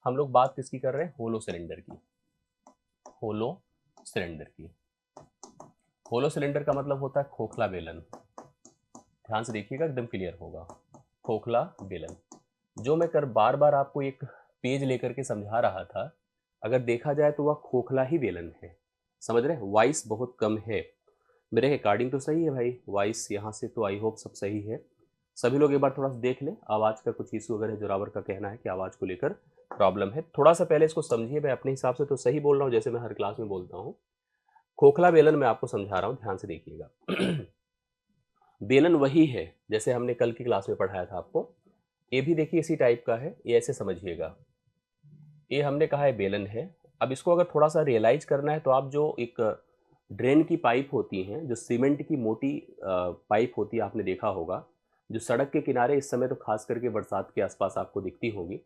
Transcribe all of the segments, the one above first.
हम लोग बात किसकी कर रहे हैं? होलो सिलेंडर की। होलो सिलेंडर की। होलो सिलेंडर का मतलब होता है खोखला बेलन। ध्यान से देखिएगा, एकदम क्लियर होगा। खोखला बेलन, जो मैं कर बार बार आपको एक पेज लेकर के समझा रहा था, अगर देखा जाए तो वह खोखला ही बेलन है। समझ रहे हैं? वॉइस बहुत कम है मेरे अकॉर्डिंग तो सही है भाई, वॉइस यहाँ से तो आई होप सब सही है। सभी लोग एक बार थोड़ा सा देख लें, आवाज़ का कुछ इशू अगर है। जोरावर का कहना है कि आवाज़ को लेकर प्रॉब्लम है। थोड़ा सा पहले इसको समझिए, मैं अपने हिसाब से तो सही बोल रहा हूँ, जैसे मैं हर क्लास में बोलता हूँ। खोखला बेलन मैं आपको समझा रहा हूँ, ध्यान से देखिएगा। बेलन वही है जैसे हमने कल की क्लास में पढ़ाया था आपको। ये भी देखिए इसी टाइप का है, ये ऐसे समझिएगा। ये हमने कहा है बेलन है। अब इसको अगर थोड़ा सा रियलाइज करना है तो आप जो एक ड्रेन की पाइप होती हैं, जो सीमेंट की मोटी पाइप होती है, आपने देखा होगा, जो सड़क के किनारे इस समय तो खास करके बरसात के आसपास आपको दिखती होगी।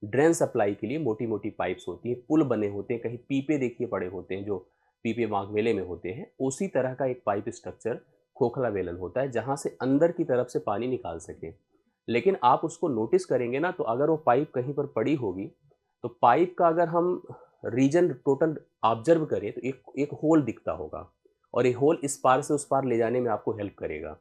ड्रेन सप्लाई के लिए मोटी मोटी पाइप्स होती हैं, पुल बने होते हैं, कहीं पीपे देखिए पड़े होते हैं, जो पीपे माघ मेले में होते हैं। उसी तरह का एक पाइप स्ट्रक्चर खोखला बेलन होता है, जहाँ से अंदर की तरफ से पानी निकाल सके। लेकिन आप उसको नोटिस करेंगे ना, तो अगर वो पाइप कहीं पर पड़ी होगी, तो पाइप का अगर हम रीजन टोटल ऑब्जर्व करें तो एक एक होल दिखता होगा, और ये होल इस पार से उस पार ले जाने में आपको हेल्प करेगा।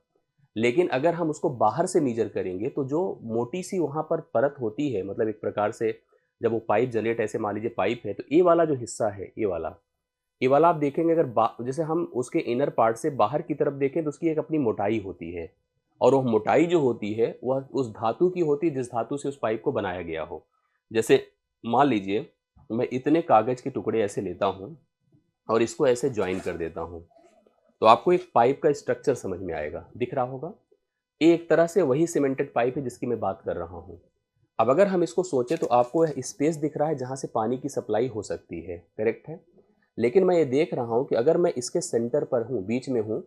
लेकिन अगर हम उसको बाहर से मीजर करेंगे तो जो मोटी सी वहाँ पर परत होती है, मतलब एक प्रकार से जब वो पाइप जनरेट, ऐसे मान लीजिए पाइप है, तो ये वाला जो हिस्सा है, ये वाला आप देखेंगे, अगर जैसे हम उसके इनर पार्ट से बाहर की तरफ देखें तो उसकी एक अपनी मोटाई होती है। और वो मोटाई जो होती है वह उस धातु की होती है जिस धातु से उस पाइप को बनाया गया हो। जैसे मान लीजिए मैं इतने कागज के टुकड़े ऐसे लेता हूँ और इसको ऐसे ज्वाइन कर देता हूँ, तो आपको एक पाइप का स्ट्रक्चर समझ में आएगा, दिख रहा होगा। ये एक तरह से वही सीमेंटेड पाइप है जिसकी मैं बात कर रहा हूँ। अब अगर हम इसको सोचें तो आपको यह स्पेस दिख रहा है जहाँ से पानी की सप्लाई हो सकती है, करेक्ट है। लेकिन मैं ये देख रहा हूँ कि अगर मैं इसके सेंटर पर हूँ, बीच में हूँ,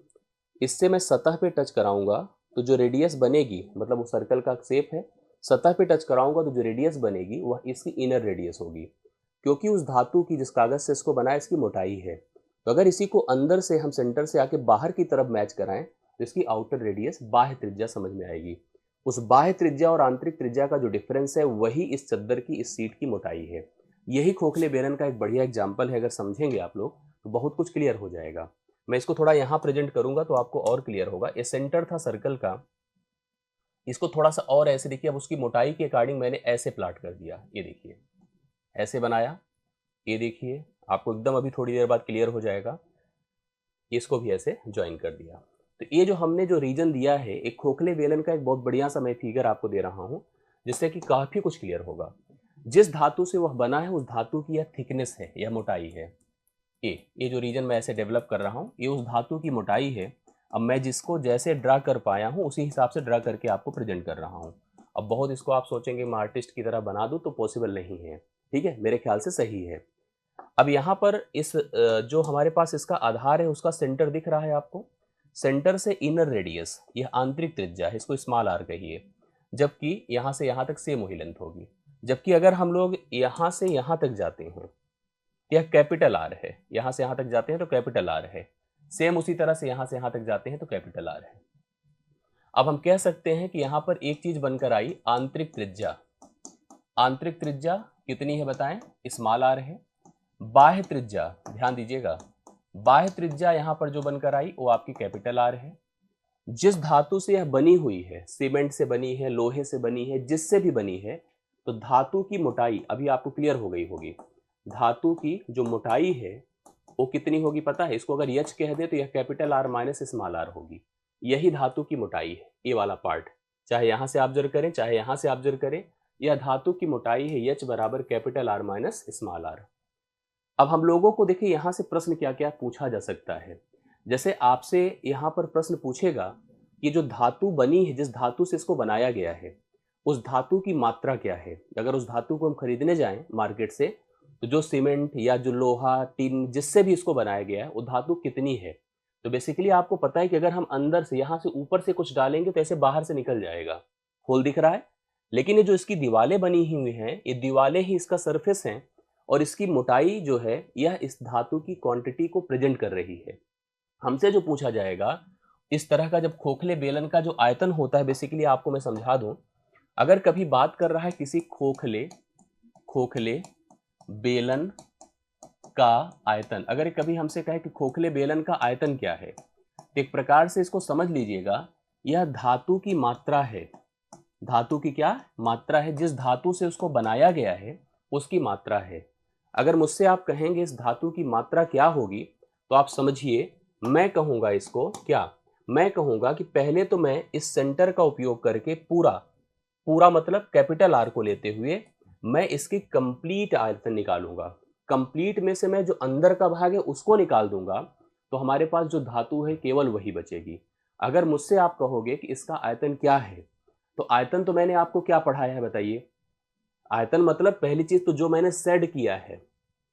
इससे मैं सतह पे टच कराऊंगा तो जो रेडियस बनेगी, मतलब वो सर्कल का शेप है, सतह पे टच कराऊंगा तो जो रेडियस बनेगी वह इसकी इनर रेडियस होगी, क्योंकि उस धातु की, जिस कागज से इसको बनाया, इसकी मोटाई है। तो अगर इसी को अंदर से हम सेंटर से आके बाहर की तरफ मैच कराएं तो इसकी आउटर रेडियस, बाह्य त्रिज्या समझ में आएगी। उस बाह्य त्रिज्या और आंतरिक त्रिज्या का जो डिफरेंस है वही इस चद्दर की, इस सीट की मोटाई है। यही खोखले बेलन का एक बढ़िया एग्जाम्पल है। अगर समझेंगे आप लोग तो बहुत कुछ क्लियर हो जाएगा। मैं इसको थोड़ा यहाँ प्रेजेंट करूंगा तो आपको और क्लियर होगा। ये सेंटर था सर्कल का, इसको थोड़ा सा और ऐसे देखिए। अब उसकी मोटाई के अकॉर्डिंग मैंने ऐसे प्लाट कर दिया, ये देखिए, ऐसे बनाया, ये देखिए, आपको एकदम अभी थोड़ी देर बाद क्लियर हो जाएगा। इसको भी ऐसे ज्वाइन कर दिया। तो ये जो हमने जो रीजन दिया है, एक खोखले बेलन का एक बहुत बढ़िया सा मैं फिगर आपको दे रहा हूँ, जिससे कि काफी कुछ क्लियर होगा। जिस धातु से वह बना है उस धातु की यह थिकनेस है, यह मोटाई है। ये जो रीजन मैं ऐसे डेवलप कर रहा हूँ, ये उस धातु की मोटाई है। अब मैं जिसको जैसे ड्रा कर पाया हूँ उसी हिसाब से ड्रा करके आपको प्रेजेंट कर रहा हूँ। अब बहुत इसको आप सोचेंगे मैं आर्टिस्ट की तरह बना दूँ, तो पॉसिबल नहीं है। ठीक है, मेरे ख्याल से सही है। अब यहाँ पर इस जो हमारे पास इसका आधार है उसका सेंटर दिख रहा है आपको। सेंटर से इनर रेडियस, यह आंतरिक त्रिज्या है, इसको स्मॉल आर कहिए। जबकि यहाँ से यहाँ तक सेम वही लेंथ होगी। जबकि अगर हम लोग यहाँ से यहाँ तक जाते हैं, यह कैपिटल आर है। यहाँ से यहाँ तक जाते हैं तो कैपिटल आर है। सेम उसी तरह से यहाँ से यहाँ तक जाते हैं तो कैपिटल आर है। अब हम कह सकते हैं कि यहाँ पर एक चीज बनकर आई, आंतरिक त्रिज्या। आंतरिक त्रिज्या कितनी है बताएं? स्मॉल आर है। बाह्य त्रिज्या, ध्यान दीजिएगा, बाह्य त्रिज्या यहां पर जो बनकर आई वो आपकी कैपिटल आर है। जिस धातु से यह बनी हुई है, सीमेंट से बनी है, लोहे से बनी है, जिससे भी बनी है, तो धातु की मोटाई अभी आपको क्लियर हो गई होगी। धातु की जो मोटाई है वो कितनी होगी पता है? इसको अगर यच कह दे तो यह capital R minus small R होगी। यही धातु की मोटाई है, ये वाला पार्ट। चाहे यहां से ऑब्जर्व करें चाहे यहां से ऑब्जर्व करें, यह धातु की मोटाई है यच बराबर capital R minus small R. अब हम लोगों को देखिए यहाँ से प्रश्न क्या क्या पूछा जा सकता है। जैसे आपसे यहाँ पर प्रश्न पूछेगा, ये जो धातु बनी है, जिस धातु से इसको बनाया गया है, उस धातु की मात्रा क्या है। अगर उस धातु को हम खरीदने जाएं मार्केट से, तो जो सीमेंट या जो लोहा, टीन, जिससे भी इसको बनाया गया है, वो धातु कितनी है। तो बेसिकली आपको पता है कि अगर हम अंदर से, यहाँ से ऊपर से कुछ डालेंगे तो ऐसे बाहर से निकल जाएगा। होल दिख रहा है। लेकिन ये जो इसकी दीवारें बनी हुई हैं, ये दीवारें ही इसका सरफेस हैं, और इसकी मोटाई जो है यह इस धातु की क्वांटिटी को प्रेजेंट कर रही है। हमसे जो पूछा जाएगा, इस तरह का जब खोखले बेलन का जो आयतन होता है, बेसिकली आपको मैं समझा दूं, अगर कभी बात कर रहा है किसी खोखले खोखले बेलन का आयतन। अगर कभी हमसे कहे कि खोखले बेलन का आयतन क्या है, तो एक प्रकार से इसको समझ लीजिएगा, यह धातु की मात्रा है। धातु की क्या मात्रा है? जिस धातु से उसको बनाया गया है उसकी मात्रा है। अगर मुझसे आप कहेंगे इस धातु की मात्रा क्या होगी, तो आप समझिए, मैं कहूंगा इसको क्या, मैं कहूंगा कि पहले तो मैं इस सेंटर का उपयोग करके पूरा पूरा मतलब कैपिटल आर को लेते हुए मैं इसकी कंप्लीट आयतन निकालूंगा। कंप्लीट में से मैं जो अंदर का भाग है उसको निकाल दूंगा, तो हमारे पास जो धातु है केवल वही बचेगी। अगर मुझसे आप कहोगे कि इसका आयतन क्या है, तो आयतन तो मैंने आपको क्या पढ़ाया है बताइए? आयतन मतलब पहली चीज तो जो मैंने सेड किया है,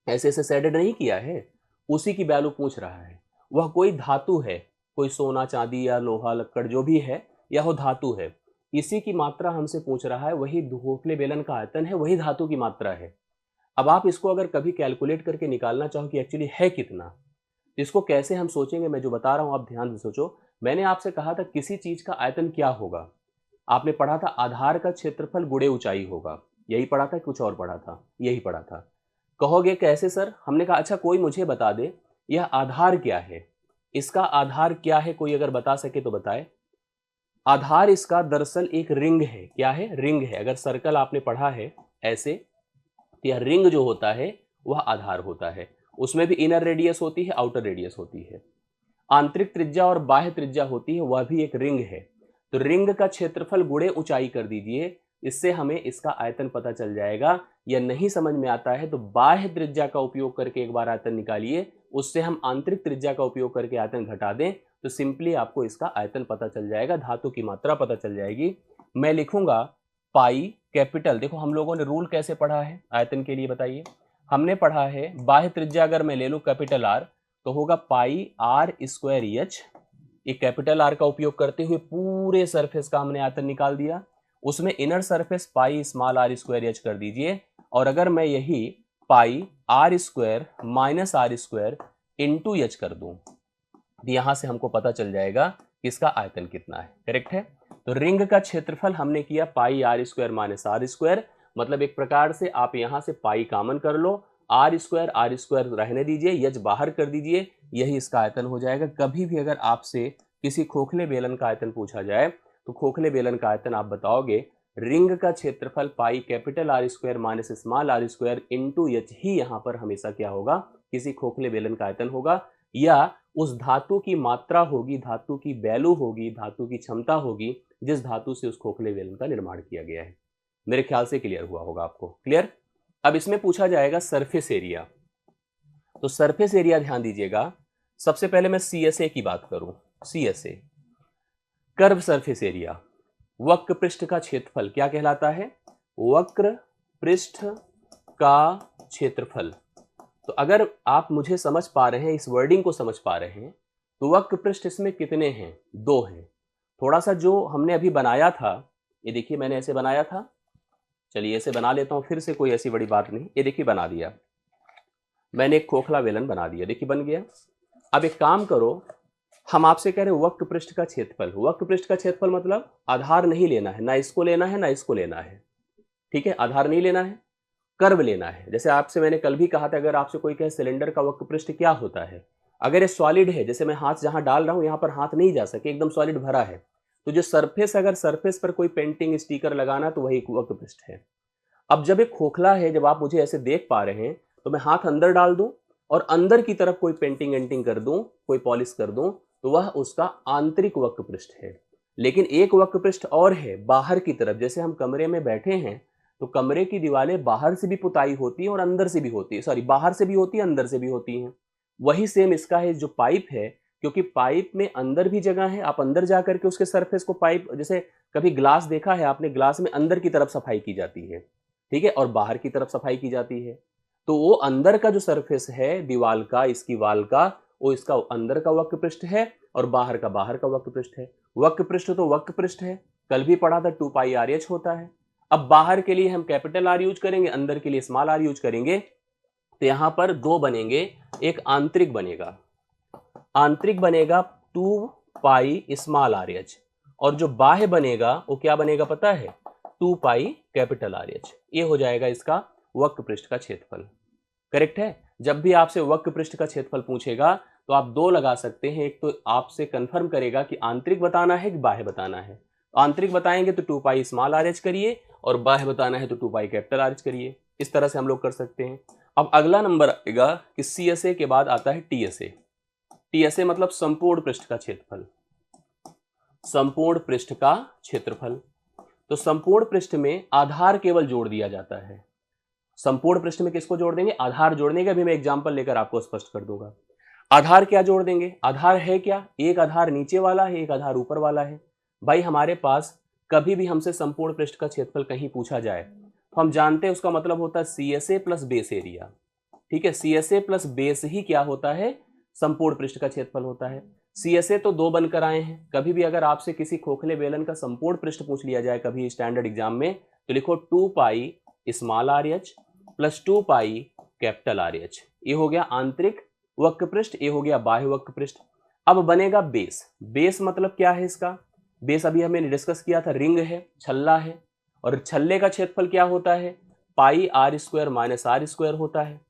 ऐसे ऐसे सेड नहीं किया है, उसी की वैल्यू पूछ रहा है। वह कोई धातु है, कोई सोना चांदी या लोहा लक्कड़ जो भी है, या वो धातु है, इसी की मात्रा हमसे पूछ रहा है। वही खोखले बेलन का आयतन है, वही धातु की मात्रा है। अब आप इसको अगर कभी कैलकुलेट करके निकालना चाहो कि एक्चुअली है कितना, तो इसको कैसे हम सोचेंगे, मैं जो बता रहा हूं आप ध्यान से सोचो। मैंने आपसे कहा था किसी चीज का आयतन क्या होगा, आपने पढ़ा था आधार का क्षेत्रफल गुणे ऊंचाई होगा, यही पढ़ा था, कुछ और पढ़ा था? यही पढ़ा था। कहोगे कैसे सर? हमने कहा अच्छा कोई मुझे बता दे यह आधार क्या है, इसका आधार क्या है, कोई अगर बता सके तो बताए। आधार इसका दरअसल एक रिंग है। क्या है? रिंग है। अगर सर्कल आपने पढ़ा है ऐसे, तो यह रिंग जो होता है वह आधार होता है। उसमें भी इनर रेडियस होती है, आउटर रेडियस होती है, आंतरिक त्रिज्या और बाह्य त्रिज्या होती है, वह भी एक रिंग है। तो रिंग का क्षेत्रफल गुणे ऊंचाई कर दीजिए, इससे हमें इसका आयतन पता चल जाएगा। यह नहीं समझ में आता है तो बाह्य त्रिज्या का उपयोग करके एक बार आयतन निकालिए, उससे हम आंतरिक त्रिज्या का उपयोग करके आयतन घटा दें, तो सिंपली आपको इसका आयतन पता चल जाएगा, धातु की मात्रा पता चल जाएगी। मैं लिखूंगा पाई कैपिटल। देखो हम लोगों ने रूल कैसे पढ़ा है आयतन के लिए बताइए? हमने पढ़ा है बाह्य त्रिज्या अगर मैं ले लूं कैपिटल आर, तो होगा पाई आर स्क्वायर एच। एक कैपिटल आर का उपयोग करते हुए पूरे सरफेस का हमने आयतन निकाल दिया। उसमें inner surface pi small R square H कर दीजिए। और अगर मैं यही pi R square minus R square into H कर दूं, यहां से हमको पता चल जाएगा कि इसका आयतन कितना है। करेक्ट है? तो रिंग का क्षेत्रफल हमने किया pi R square minus R square, मतलब एक प्रकार से आप यहां से पाई कॉमन कर लो, आर स्क्वायर रहने दीजिए, एच बाहर कर दीजिए, यही इसका आयतन हो जाएगा। कभी भी अगर आपसे किसी खोखले बेलन का आयतन पूछा जाए, तो खोखले बेलन का आयतन आप बताओगे रिंग का क्षेत्रफल pi capital R square minus small R square into H ही यहां पर हमेशा क्या होगा, किसी खोखले बेलन का आयतन होगा, या उस धातु की मात्रा होगी, धातु की वैल्यू होगी, धातु की क्षमता होगी, जिस धातु से उस खोखले बेलन का निर्माण किया गया है। मेरे ख्याल से क्लियर हुआ होगा आपको। क्लियर? अब इसमें पूछा जाएगा सरफेस एरिया। तो सरफेस एरिया ध्यान दीजिएगा, सबसे पहले मैं सीएसए की बात करूं। सीएसए कर्व सरफेस एरिया, वक्र पृष्ठ का क्षेत्रफल क्या कहलाता है? वक्र पृष्ठ का क्षेत्रफल। तो अगर आप मुझे समझ पा रहे हैं, इस वर्डिंग को समझ पा रहे हैं, तो वक्र पृष्ठ इसमें कितने हैं? 2 हैं। थोड़ा सा जो हमने अभी बनाया था, ये देखिए मैंने ऐसे बनाया था, चलिए ऐसे बना लेता हूं फिर से, कोई ऐसी बड़ी बात नहीं। ये देखिए बना दिया मैंने, एक खोखला बेलन बना दिया, देखिए बन गया। अब एक काम करो, हम आपसे कह रहे हैं वक्र पृष्ठ का क्षेत्रफल। वक्र पृष्ठ का क्षेत्रफल मतलब आधार नहीं लेना है, ना इसको लेना है ना इसको लेना है, ठीक है? आधार नहीं लेना है, कर्व लेना है। जैसे आपसे मैंने कल भी कहा था, अगर आपसे कोई कहे सिलेंडर का वक्र पृष्ठ क्या होता है, अगर ये सॉलिड है, जैसे मैं हाथ जहां डाल रहा हूं यहां पर हाथ नहीं जा सके, एकदम सॉलिड भरा है, तो जो सरफेस, अगर सरफेस पर कोई पेंटिंग स्टिकर लगाना, तो वही वक्र पृष्ठ है। अब जब एक खोखला है, जब आप मुझे ऐसे देख पा रहे हैं, तो मैं हाथ अंदर डाल दूं और अंदर की तरफ कोई पेंटिंग एंटिंग कर दूं, कोई पॉलिश कर दूं, तो वह उसका आंतरिक वक्र पृष्ठ है। लेकिन एक वक्र पृष्ठ और है बाहर की तरफ। जैसे हम कमरे में बैठे हैं, तो कमरे की दीवारें बाहर से भी पुताई होती है और अंदर से भी होती है, सॉरी बाहर से भी होती है, अंदर से भी होती हैं। वही सेम इसका है, जो पाइप है, क्योंकि पाइप में अंदर भी जगह है, आप अंदर जाकर के उसके सरफेस को पाइप, जैसे कभी ग्लास देखा है आपने, ग्लास में अंदर की तरफ सफाई की जाती है, ठीक है, और बाहर की तरफ सफाई की जाती है। तो वो अंदर का जो सरफेस है दीवाल का, इसकी वाल का, वो इसका अंदर का वक्र पृष्ठ है और बाहर का वक्र पृष्ठ है। वक्र पृष्ठ तो वक्र पृष्ठ है, कल भी पढ़ा था 2 पाई आर एच होता है। अब बाहर के लिए हम कैपिटल आर यूज करेंगे, अंदर के लिए स्मॉल आर यूज करेंगे, तो यहां पर 2 बनेंगे, एक आंतरिक बनेगा, आंतरिक बनेगा 2 पाई स्मॉल आर एच, और जो बाह्य बनेगा वो क्या बनेगा पता है? 2 पाई कैपिटल आर एच। ये हो जाएगा इसका वक्र पृष्ठ का क्षेत्रफल। करेक्ट है। जब भी आपसे वक्र पृष्ठ का क्षेत्रफल पूछेगा तो आप दो लगा सकते हैं, एक तो आपसे कंफर्म करेगा कि आंतरिक बताना है कि बाह्य बताना है। आंतरिक बताएंगे तो 2 पाई स्मॉल आर एच करिए और बाह्य बताना है तो 2 पाई कैपिटल आर एच करिए। इस तरह से हम लोग कर सकते हैं। अब अगला नंबर आएगा कि सी एस ए के बाद आता है T S A. T S A मतलब संपूर्ण पृष्ठ का क्षेत्रफल। संपूर्ण पृष्ठ का क्षेत्रफल। तो संपूर्ण पृष्ठ में आधार केवल जोड़ दिया जाता है। संपूर्ण पृष्ठ में किसको जोड़ देंगे? आधार जोड़ देंगे। अभी मैं एग्जांपल लेकर आपको स्पष्ट कर दूंगा। आधार क्या जोड़ देंगे? आधार है क्या? एक आधार नीचे वाला है, एक आधार ऊपर वाला है। भाई हमारे पास कभी भी हमसे संपूर्ण पृष्ठ का क्षेत्रफल कहीं पूछा जाए तो हम जानते हैं उसका मतलब होता है C S A plus base area. ठीक है, C S A plus base ही क्या होता है? संपूर्ण पृष्ठ का क्षेत्रफल होता है। सी एस ए तो दो बनकर आए हैं। कभी भी अगर आपसे किसी खोखले बेलन का संपूर्ण पृष्ठ पूछ लिया जाए कभी स्टैंडर्ड एग्जाम में तो लिखो 2 पाई small R H plus 2 pi capital R H. ये हो गया आंतरिक वक्र पृष्ठ, ये हो गया बाह्य वक्र पृष्ठ। अब बनेगा बेस। बेस मतलब क्या है इसका? बेस अभी हमने डिस्कस किया था, रिंग है, छल्ला है, और छल्ले का क्षेत्रफल क्या होता है? Pi R square minus R square होता है।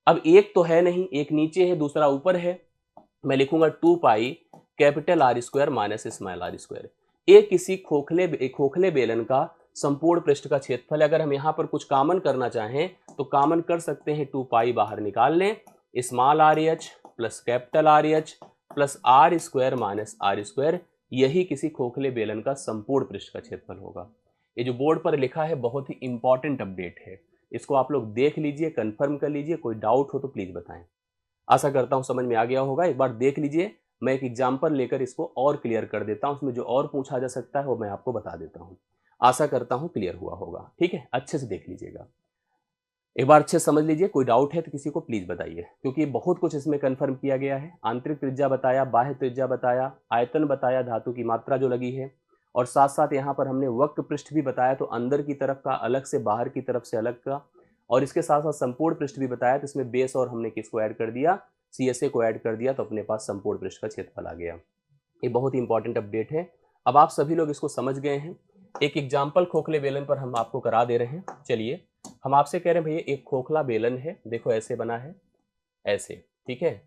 अब एक तो है नहीं, एक नीचे है दूसरा ऊपर है। मैं लिखूंगा 2 pi capital R square minus small R square. एक किसी खोखले बेलन का संपूर्ण पृष्ठ का क्षेत्रफल। अगर हम यहां पर कुछ कॉमन करना चाहें तो कॉमन कर सकते हैं, 2 पाई बाहर निकाल लें, small R H plus capital R H plus R square minus R square. यही किसी खोखले बेलन का संपूर्ण पृष्ठ का क्षेत्रफल होगा। ये जो बोर्ड पर लिखा है बहुत ही इंपॉर्टेंट अपडेट है। इसको आप लोग देख लीजिए, कंफर्म कर लीजिए। कोई डाउट हो तो प्लीज बताएं। आशा करता हूं समझ में आ गया होगा। एक बार देख लीजिए, मैं एक एग्जाम्पल लेकर इसको और क्लियर कर देता हूं। उसमें जो और पूछा जा सकता है वो मैं आपको बता देता हूं। आशा करता हूं क्लियर हुआ होगा। ठीक है, अच्छे से देख लीजिएगा, एक बार अच्छे से समझ लीजिए। कोई डाउट है तो किसी को प्लीज बताइए, क्योंकि बहुत कुछ इसमें कंफर्म किया गया है। आंतरिक त्रिज्या बताया, बाह्य त्रिज्या बताया, आयतन बताया, धातु की मात्रा जो लगी है, और साथ साथ यहाँ पर हमने वक्र पृष्ठ भी बताया, तो अंदर की तरफ का अलग से, बाहर की तरफ से अलग का, और इसके साथ साथ संपूर्ण पृष्ठ भी बताया। तो इसमें बेस और हमने किसको ऐड कर दिया? सी एस ए को ऐड कर दिया, तो अपने पास संपूर्ण पृष्ठ का क्षेत्रफल आ गया। ये बहुत ही इंपॉर्टेंट अपडेट है। अब आप सभी लोग इसको समझ गए हैं। एक एग्जाम्पल खोखले बेलन पर हम आपको करा दे रहे हैं। चलिए, हम आपसे कह रहे हैं भैया एक खोखला बेलन है, देखो ऐसे बना है, ऐसे, ठीक है,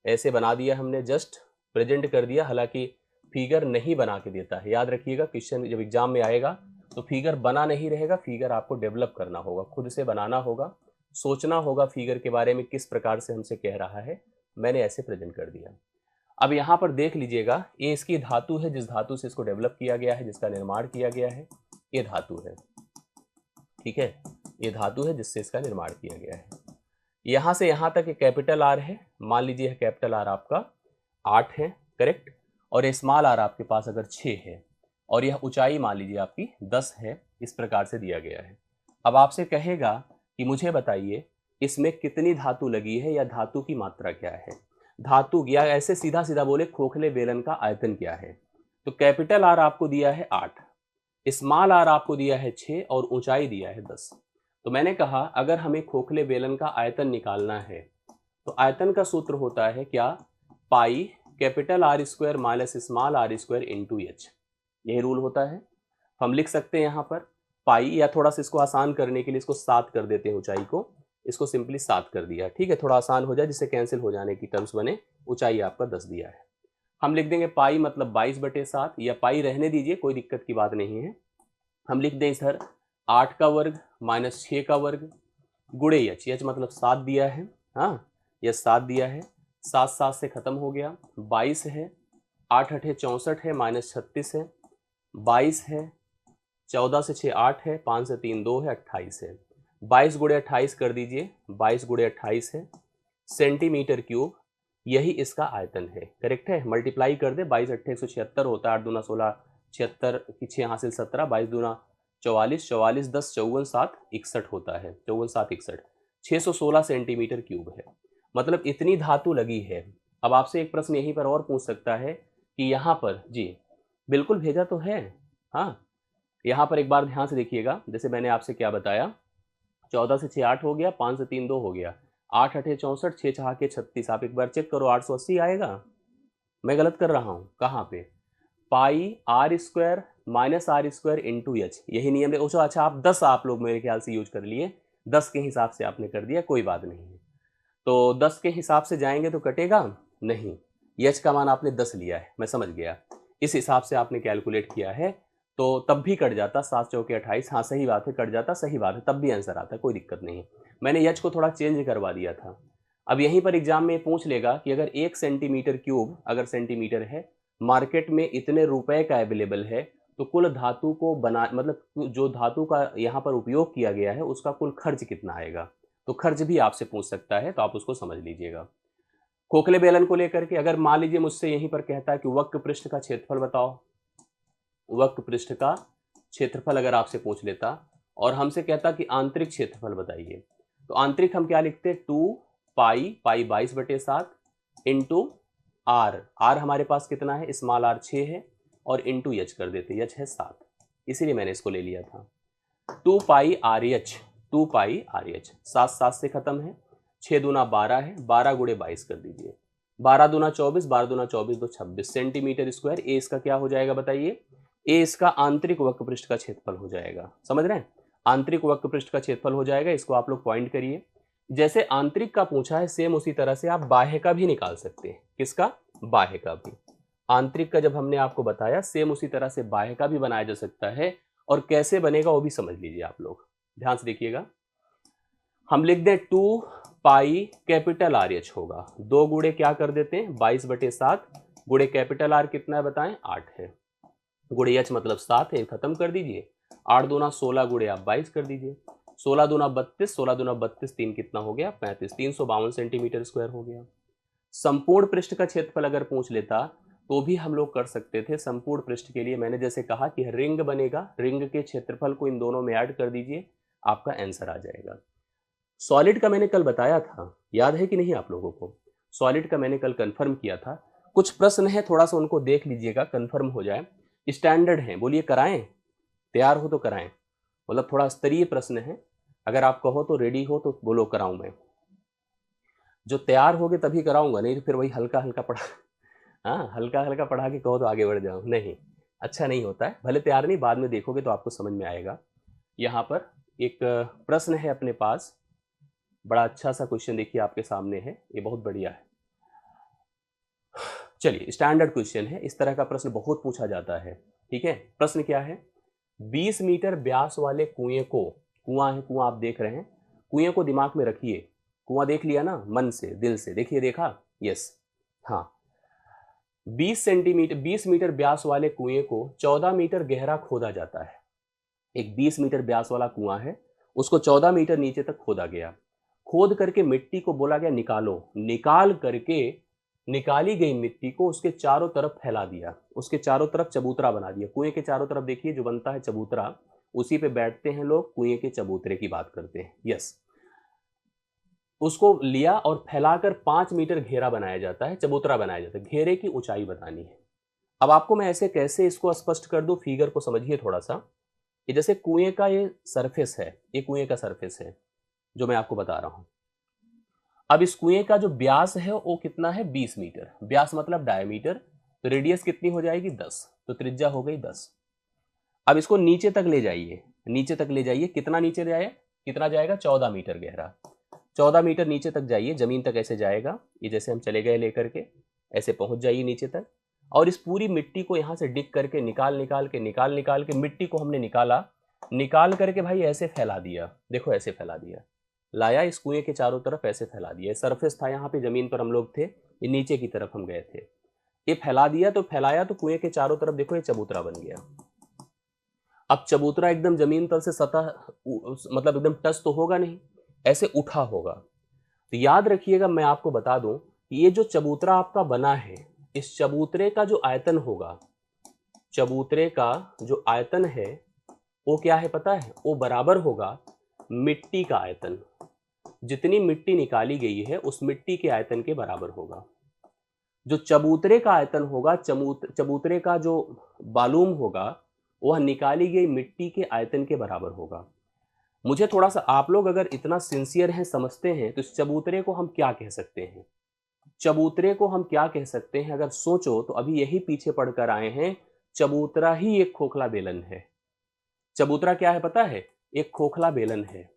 ऐसे बना दिया हमने, जस्ट प्रेजेंट कर दिया। हालांकि फिगर नहीं बना के देता है, याद रखिएगा। क्वेश्चन जब एग्जाम में आएगा तो फिगर बना नहीं रहेगा, फिगर आपको डेवलप करना होगा, खुद से बनाना होगा, सोचना होगा फिगर के बारे में, किस प्रकार से हमसे कह रहा है। मैंने ऐसे प्रेजेंट कर दिया। अब यहाँ पर देख लीजिएगा, ये इसकी धातु है, जिस धातु से इसको डेवलप किया गया है, जिसका निर्माण किया गया है, ये धातु है। ठीक है, ये धातु है जिससे इसका निर्माण किया गया है। यहाँ से यहाँ तक कैपिटल आर है, मान लीजिए कैपिटल आर आपका 8 है, करेक्ट, और स्मॉल आर आपके पास अगर 6 है, और यह ऊंचाई मान लीजिए आपकी 10 है। इस प्रकार से दिया गया है। अब आपसे कहेगा कि मुझे बताइए इसमें कितनी धातु लगी है, या धातु की मात्रा क्या है। धातु, या ऐसे सीधा सीधा बोले खोखले बेलन का आयतन क्या है। तो कैपिटल आर आपको दिया है 8, स्मॉल आर आपको दिया है 6, और ऊंचाई दिया है 10। तो मैंने कहा अगर हमें खोखले बेलन का आयतन निकालना है तो आयतन का सूत्र होता है क्या? Pi capital R square minus small R square into H. यही रूल होता है। हम लिख सकते हैं यहाँ पर पाई, या थोड़ा सा इसको आसान करने के लिए इसको 7 कर देते हैं, ऊंचाई को, इसको सिंपली 7 कर दिया। ठीक है, थोड़ा आसान हो जाए जिससे कैंसिल हो जाने की टर्म्स बने। ऊंचाई आपका 10 दिया है। हम लिख देंगे पाई मतलब 22/7, या पाई रहने दीजिए, कोई दिक्कत की बात नहीं है। हम लिख दें इधर 8 का वर्ग माइनस 6 का वर्ग गुड़े एच। एच मतलब 7 दिया है, हाँ, यह 7 दिया है। 7 7 से खत्म हो गया, 22 है, 8 8 64 है, माइनस 36 है, 22 है, 14 से 6 8 है, 5 से 3 2 है, 28 है। 22 गुड़े 28 कर दीजिए, 22 गुड़े 28 है सेंटीमीटर क्यूब। यही इसका आयतन है, करेक्ट है। मल्टीप्लाई कर दे, 22 8 176 होता है, 8 दूना 16, 76 की 6 हासिल 17, 22 दूना 44, 44 10 54 7 61 होता है, 54 7 61, 616 सेंटीमीटर क्यूब है। मतलब इतनी धातु लगी है। अब आपसे एक प्रश्न यहीं पर और पूछ सकता है कि यहाँ पर, जी बिल्कुल भेजा तो है, हाँ, यहाँ पर एक बार ध्यान से देखिएगा। जैसे मैंने आपसे क्या बताया, 14 से 6 8 हो गया, 5 से 3 2 हो गया, 8 8 64, 6 6 के 36। आप एक बार चेक करो, 880 आएगा? मैं गलत कर रहा हूँ? कहाँ पे? Pi R square minus R square into H, यही नियम है। अच्छा, आप 10 आप लोग मेरे ख्याल से यूज कर लिए, 10 के हिसाब से आपने कर दिया, कोई बात नहीं है। तो 10 के हिसाब से जाएंगे तो कटेगा नहीं, एच का मान आपने 10 लिया है, मैं समझ गया, इस हिसाब से आपने कैलकुलेट किया है, तो तब भी कट जाता, 7 चौके 28, हाँ सही बात है, कट जाता, सही बात है, तब भी आंसर आता, कोई दिक्कत नहीं। मैंने एच को थोड़ा चेंज करवा दिया था। अब यहीं पर एग्जाम में पूछ लेगा कि अगर 1 सेंटीमीटर क्यूब, अगर सेंटीमीटर है, मार्केट में इतने रुपए का अवेलेबल है, तो कुल धातु को बना, मतलब जो धातु का यहाँ पर उपयोग किया गया है उसका कुल खर्च कितना आएगा, तो खर्च भी आपसे पूछ सकता है, तो आप उसको समझ लीजिएगा। खोखले बेलन को लेकर के अगर मान लीजिए मुझसे यहीं पर कहता है कि वक्र पृष्ठ का क्षेत्रफल बताओ, वक्र पृष्ठ का क्षेत्रफल अगर आपसे पूछ लेता और हमसे कहता कि आंतरिक क्षेत्रफल बताइए, तो आंतरिक हम क्या लिखते, 2 पाई, पाई 22/7 इंटू आर, आर हमारे पास कितना है, स्मॉल आर 6 है, और इंटू एच कर देते, एच है 7, इसीलिए मैंने इसको ले लिया था। 2 pi R H, 2 pi R H, 7 7 से खत्म है, 6 दूना 12 है, 12 गुणे 22 कर दीजिए, 12 दूना 24, 12 दूना 24 तो 26 सेंटीमीटर स्क्वायर। ए इसका क्या हो जाएगा बताइए, ए इसका आंतरिक वक्र पृष्ठ का क्षेत्रफल हो जाएगा, समझ रहे हैं, आंतरिक वक्र पृष्ठ का क्षेत्रफल हो जाएगा, इसको आप लोग पॉइंट करिए। जैसे आंतरिक का पूछा है, सेम उसी तरह से आप बाह्य का भी निकाल सकते हैं, किसका, बाह्य का भी। आंतरिक का जब हमने आपको बताया, सेम उसी तरह से बाह्य का भी बनाया जा सकता है, और कैसे बनेगा वो भी समझ लीजिए आप लोग, ध्यान से देखिएगा। हम लिख दें 2 पाई कैपिटल आर एच होगा, 2 गुणे क्या कर देते हैं 22/7, गुणे कैपिटल आर कितना है बताएं, 8 है, गुणे एच मतलब 7 है, खत्म कर दीजिए, 8 दूना 16 गुणे आप 22 कर दीजिए, 16 दूना 32, 16 दूना 32, 3 कितना हो गया 35, 352 सेंटीमीटर स्क्वायर हो गया। संपूर्ण पृष्ठ का क्षेत्रफल अगर पूछ लेता तो भी हम लोग कर सकते थे। संपूर्ण पृष्ठ के लिए मैंने जैसे कहा कि रिंग बनेगा, रिंग के क्षेत्रफल को इन दोनों में ऐड कर दीजिए, आपका आंसर आ जाएगा। सॉलिड का मैंने कल बताया था, याद है कि नहीं आप लोगों को, सॉलिड का मैंने कल कंफर्म किया था। कुछ प्रश्न है, थोड़ा सा उनको देख लीजिएगा, कंफर्म हो जाए, स्टैंडर्ड है, बोलिए कराएं, तैयार हो तो कराएं, मतलब थोड़ा स्तरीय प्रश्न है, अगर आप कहो तो रेडी हो तो बोलो कराऊं मैं, जो तैयार होगे तभी कराऊंगा, नहीं तो फिर वही हल्का हल्का पढ़ा, हाँ हल्का हल्का पढ़ा के कहो तो आगे बढ़ जाओ, नहीं अच्छा नहीं होता है, भले तैयार नहीं, बाद में देखोगे तो आपको समझ में आएगा। यहाँ पर एक प्रश्न है अपने पास, बड़ा अच्छा सा क्वेश्चन देखिए आपके सामने है, ये बहुत बढ़िया है। चलिए स्टैंडर्ड क्वेश्चन है, इस तरह का प्रश्न बहुत पूछा जाता है, ठीक है। प्रश्न क्या है, 20 मीटर व्यास वाले कुएं को, कुआं है, कुआं आप देख रहे हैं, कुएं को दिमाग में रखिए, कुआं देख लिया ना, मन से दिल से देखिए, देखा, यस, हाँ, 20 मीटर व्यास वाले कुएं को 14 मीटर गहरा खोदा जाता है। एक 20 मीटर व्यास वाला कुआं है, उसको 14 मीटर नीचे तक खोदा गया, खोद करके मिट्टी को बोला गया निकालो, निकाल करके निकाली गई मिट्टी को उसके चारों तरफ फैला दिया, उसके चारों तरफ चबूतरा बना दिया। कुएं के चारों तरफ देखिए जो बनता है चबूतरा, उसी पे बैठते हैं लोग, कुएं के चबूतरे की बात करते हैं, यस। उसको लिया और फैलाकर 5 मीटर घेरा बनाया जाता है, चबूतरा बनाया जाता है, घेरे की ऊंचाई बतानी है। अब आपको मैं ऐसे कैसे इसको स्पष्ट कर दूं, फिगर को समझिए थोड़ा सा। ये जैसे कुएं का ये सरफेस है, ये कुएं का सरफेस है जो मैं आपको बता रहा हूं। अब इस कुएं का जो व्यास है वो कितना है, 20 मीटर, व्यास मतलब डायमीटर, तो रेडियस कितनी हो जाएगी 10, तो त्रिज्या हो गई 10। अब इसको नीचे तक ले जाइए, नीचे तक ले जाइए, कितना नीचे जाए, कितना जाएगा 14 मीटर गहरा, 14 मीटर नीचे तक जाइए, जमीन तक ऐसे जाएगा, ये जैसे हम चले गए लेकर के, ऐसे पहुंच जाइए नीचे तक, और इस पूरी मिट्टी को यहाँ से डिग करके निकाल निकाल के मिट्टी को हमने निकाला, निकाल करके भाई ऐसे फैला दिया, देखो ऐसे फैला दिया, लाया इस कुएं के चारों तरफ ऐसे फैला दिया, सरफेस था यहाँ पे, जमीन पर हम लोग थे, ये नीचे की तरफ हम गए थे, ये फैला दिया, तो फैलाया तो कुएं के चारों तरफ देखो ये चबूतरा बन गया। अब चबूतरा एकदम जमीन तल से सतह मतलब एकदम टच तो होगा नहीं, ऐसे उठा होगा, तो याद रखिएगा, मैं आपको बता दूं कि ये जो चबूतरा आपका बना है, इस चबूतरे का जो आयतन होगा, चबूतरे का जो आयतन है वो क्या है पता है, वो बराबर होगा मिट्टी का आयतन, जितनी मिट्टी निकाली गई है उस मिट्टी के आयतन के बराबर होगा। जो चबूतरे का आयतन होगा, चबूतरे का जो बालूम होगा, वह निकाली गई मिट्टी के आयतन के बराबर होगा। मुझे थोड़ा सा, आप लोग अगर इतना सिंसियर हैं, समझते हैं, तो इस चबूतरे को हम क्या कह सकते हैं, चबूतरे को हम क्या कह सकते हैं, अगर सोचो तो अभी यही पीछे पढ़कर आए हैं, चबूतरा ही एक खोखला बेलन है। चबूतरा क्या है पता है, एक खोखला बेलन है।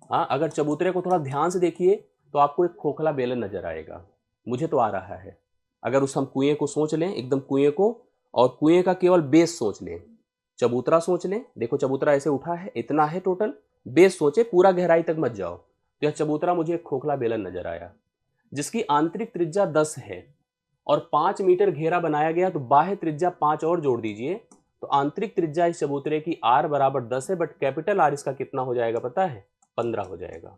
हाँ, अगर चबूतरे को थोड़ा ध्यान से देखिए तो आपको एक खोखला बेलन नजर आएगा, मुझे तो आ रहा है। अगर उस हम कुएं को सोच लें, एकदम कुएं को, और कुएं का केवल बेस सोच लें, चबूतरा सोच लें, देखो चबूतरा ऐसे उठा है, इतना है टोटल, बेस सोचे, पूरा गहराई तक मत जाओ, तो यह चबूतरा मुझे एक खोखला बेलन नजर आया, जिसकी आंतरिक त्रिज्या 10 है और 5 मीटर घेरा बनाया गया, तो बाह्य त्रिज्या 5 और जोड़ दीजिए, तो आंतरिक त्रिज्या इस चबूतरे की r बराबर 10 है, बट कैपिटल R इसका कितना हो जाएगा पता है? 15 हो जाएगा।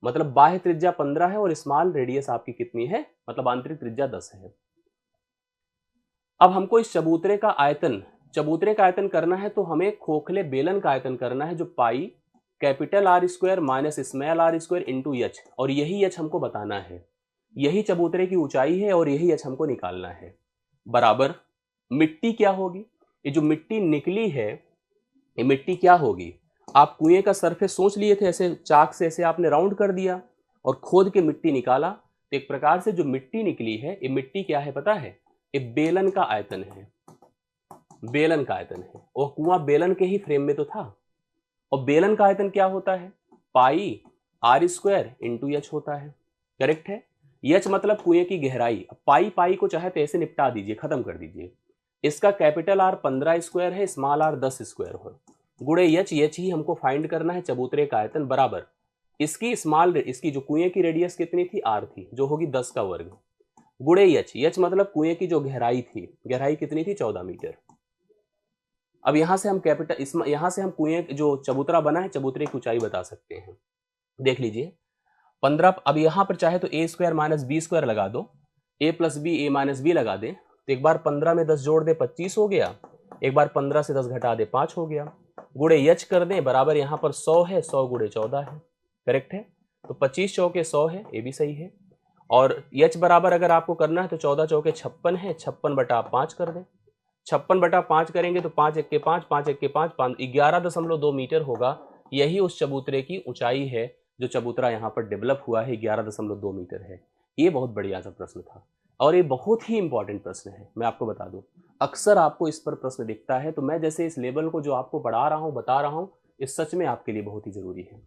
मतलब बाह्य त्रिज्या 15 है और स्मॉल रेडियस आपकी कितनी है, मतलब आंतरिक त्रिज्या 10 है। अब हमको इस चबूतरे का आयतन करना है, तो हमें खोखले बेलन का आयतन करना है, जो pi capital R square minus small r square into H, और यही एच हमको बताना है, यही चबूतरे की ऊंचाई है और यही एच हमको निकालना है। बराबर मिट्टी क्या होगी, ये जो मिट्टी निकली है, ये मिट्टी क्या होगी? आप कुएं का सरफेस सोच लिए थे, ऐसे चाक से ऐसे आपने राउंड कर दिया और खोद के मिट्टी निकाला, तो एक प्रकार से जो मिट्टी निकली है, ये मिट्टी क्या है पता है? ये बेलन का आयतन है, बेलन का आयतन है। और कुआं बेलन के ही फ्रेम में तो था, और बेलन का आयतन क्या होता है? पाई R स्क्वायर इंटू एच होता है, करेक्ट है। एच मतलब कुएं की गहराई। पाई पाई को चाहे तो ऐसे निपटा दीजिए, खत्म कर दीजिए। इसका कैपिटल R 15 स्क्वायर है, स्मॉल r 10 स्क्वायर हो, गुणे एच ही हमको फाइंड करना है चबूतरे का आयतन, बराबर इसकी जो कुएं की रेडियस कितनी थी? R थी, जो होगी 10 का वर्ग, गुणे एच मतलब कुएं की जो गहराई थी, गहराई कितनी थी? 14 मीटर। अब यहां से हम यहां से हम कुएं जो चबूतरा बना है, चबूतरे की ऊंचाई बता सकते हैं। देख लीजिए 15, अब यहां पर चाहे तो ए स्क्वायर माइनस बी स्क्वायर लगा दो, ए प्लस बी ए माइनस बी लगा दे, तो एक बार 15 में 10 जोड़ दे 25 हो गया, एक बार 15 से 10 घटा दे 5 हो गया, गुणे यच कर दे, बराबर यहाँ पर 100 है, 100 गुणे 14 है, करेक्ट है। तो 25 चौके 100 है, ये भी सही है। और यच बराबर अगर आपको करना है तो 14 चौके 56 है, 56 बटा 5 कर दे, 56 बटा 5 करेंगे तो 5 एक के 5, 5 एक के 5, 11.2 मीटर होगा। यही उस चबूतरे की ऊंचाई है, जो चबूतरा यहाँ पर डेवलप हुआ है, 11.2 मीटर है। ये बहुत बढ़िया सा प्रश्न था और ये बहुत ही इंपॉर्टेंट प्रश्न है, मैं आपको बता दूं। अक्सर आपको इस पर प्रश्न दिखता है, तो मैं जैसे इस लेवल को जो आपको पढ़ा रहा हूँ, बता रहा हूँ, इस सच में आपके लिए बहुत ही जरूरी है।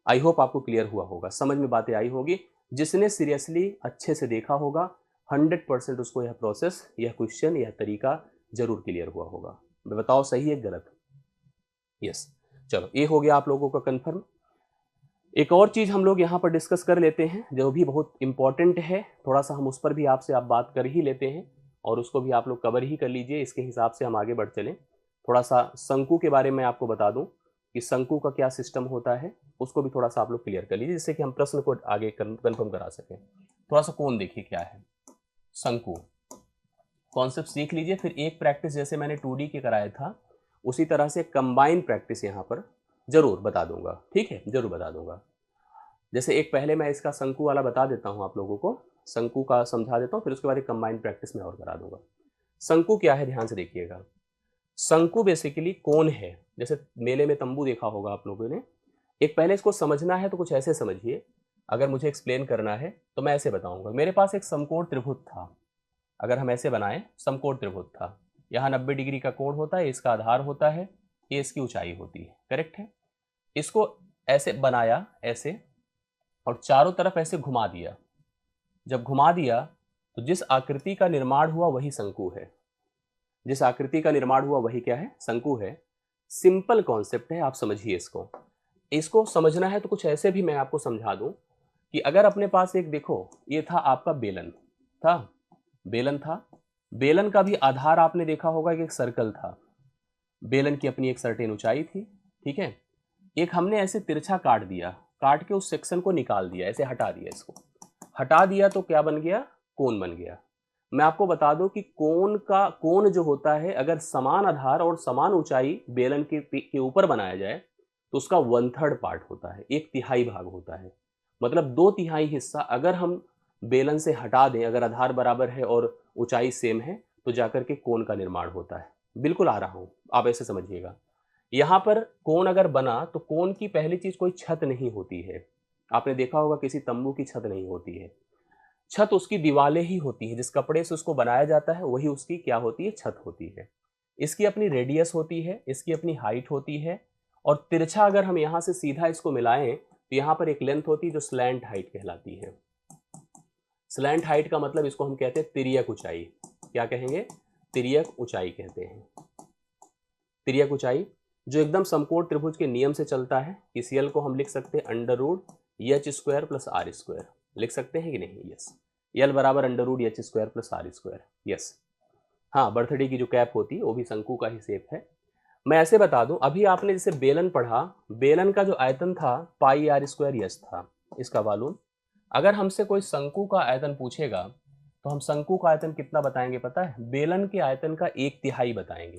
आई होप आपको क्लियर हुआ होगा, समझ में बातें आई होगी। जिसने सीरियसली अच्छे से देखा होगा, 100% उसको यह प्रोसेस, यह क्वेश्चन, यह तरीका जरूर क्लियर हुआ होगा। मैं बताओ सही है गलत? यस, चलो ये हो गया आप लोगों का कंफर्म। एक और चीज हम लोग यहाँ पर डिस्कस कर लेते हैं, जो भी बहुत इंपॉर्टेंट है, थोड़ा सा हम उस पर भी आपसे आप बात कर ही लेते हैं, और उसको भी आप लोग कवर ही कर लीजिए, इसके हिसाब से हम आगे बढ़ चलें। थोड़ा सा शंकु के बारे में आपको बता दूं कि शंकु का क्या सिस्टम होता है, उसको भी थोड़ा सा आप लोग क्लियर कर लीजिए, जिससे कि हम प्रश्न को आगे कन्फर्म करा सकें। थोड़ा सा कौन देखिए क्या है शंकु, कॉन्सेप्ट सीख लीजिए, फिर एक प्रैक्टिस जैसे मैंने 2D के कराया था, उसी तरह से कंबाइन प्रैक्टिस यहाँ पर जरूर बता दूंगा, ठीक है, जरूर बता दूंगा। जैसे एक पहले मैं इसका शंकु वाला बता देता हूँ आप लोगों को, शंकु का समझा देता हूँ, फिर उसके बाद एक कंबाइन प्रैक्टिस में और करा दूंगा। शंकु क्या है, ध्यान से देखिएगा। शंकु बेसिकली कोन है, जैसे मेले में तंबू देखा होगा आप लोगों ने। एक पहले इसको समझना है तो कुछ ऐसे समझिए, अगर मुझे एक्सप्लेन करना है तो मैं ऐसे बताऊंगा। मेरे पास एक समकोण त्रिभुज था, अगर हम ऐसे बनाएं, समकोण त्रिभुज था, यहाँ 90 डिग्री का कोण होता है, इसका आधार होता है, ये इसकी ऊंचाई होती है, करेक्ट है। इसको ऐसे बनाया ऐसे, और चारों तरफ ऐसे घुमा दिया। जब घुमा दिया तो जिस आकृति का निर्माण हुआ वही शंकु है, जिस आकृति का निर्माण हुआ वही क्या है, शंकु है। सिंपल कॉन्सेप्ट है, आप समझिए इसको। इसको समझना है तो कुछ ऐसे भी मैं आपको समझा दूं कि अगर अपने पास एक, देखो ये था आपका बेलन, था बेलन था, बेलन का भी आधार आपने देखा होगा कि एक सर्कल था, बेलन की अपनी एक सर्टेन ऊंचाई थी, ठीक है। एक हमने ऐसे तिरछा काट दिया, काट के उस सेक्शन को निकाल दिया, ऐसे हटा दिया, इसको हटा दिया तो क्या बन गया, कोण बन गया। मैं आपको बता दूं कि कोण जो होता है, अगर समान आधार और समान ऊंचाई बेलन के ऊपर बनाया जाए तो उसका 1/3 पार्ट होता है, 1/3 भाग होता है। मतलब 2/3 हिस्सा अगर हम बेलन से हटा दें, अगर आधार बराबर है और ऊंचाई सेम है, तो जाकर के कोण का निर्माण होता है। बिल्कुल आ रहा हूं, आप ऐसे समझिएगा। यहां पर कोण अगर बना तो कोण की पहली चीज कोई छत नहीं होती है, आपने देखा होगा किसी तंबू की छत नहीं होती है, छत उसकी दीवारें ही होती है, जिस कपड़े से उसको बनाया जाता है वही उसकी क्या होती है, छत होती है। इसकी अपनी रेडियस होती है, इसकी अपनी हाइट होती है, और तिरछा अगर हम यहाँ से सीधा इसको मिलाएं तो यहाँ पर एक लेंथ होती है जो स्लैंट हाइट कहलाती है। स्लैंट हाइट का मतलब इसको हम कहते हैं तिर्यक ऊंचाई। क्या कहेंगे? तिर्यक ऊंचाई कहते हैं। तिर्यक ऊंचाई जो एकदम समकोण त्रिभुज के नियम से चलता है। इस यल को हम लिख सकते हैं under root H square plus R square. लिख सकते हैं कि नहीं? यस। यल बराबर under root H square plus R square. Yes. हाँ, बर्थडे की जो कैप होती है वो भी शंकु का ही शेप है। मैं ऐसे बता दूं, अभी आपने जैसे बेलन पढ़ा, बेलन का जो आयतन था पाई आर स्क्वायर यस था इसका वॉल्यूम। अगर हमसे कोई शंकु का आयतन पूछेगा तो हम शंकु का आयतन कितना बताएंगे पता है? बेलन के आयतन का 1/3 बताएंगे,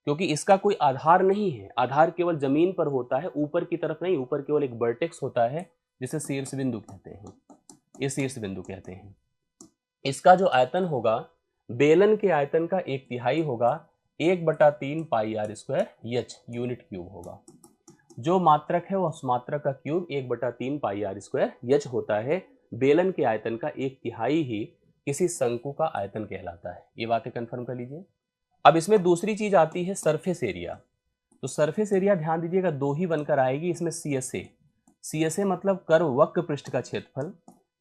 क्योंकि इसका कोई आधार नहीं है। आधार केवल जमीन पर होता है, ऊपर की तरफ नहीं। ऊपर केवल एक वर्टेक्स होता है जिसे शीर्ष बिंदु कहते हैं। ये शीर्ष बिंदु कहते हैं। इसका जो आयतन होगा बेलन के आयतन का 1/3 होगा। 1/3 pi R square H unit cube होगा। जो मात्रक है उस मात्रक का cube 1/3 pi R square H होता है। बेलन के आयतन का 1/3 ही किसी शंकु का आयतन कहलाता है। ये बातें कंफर्म कर लीजिए। अब इसमें दूसरी चीज आती है सरफेस एरिया। तो सरफेस एरिया ध्यान दीजिएगा दो ही बनकर आएगी इसमें। सी एस ए मतलब कर्व वक्र पृष्ठ का क्षेत्रफल।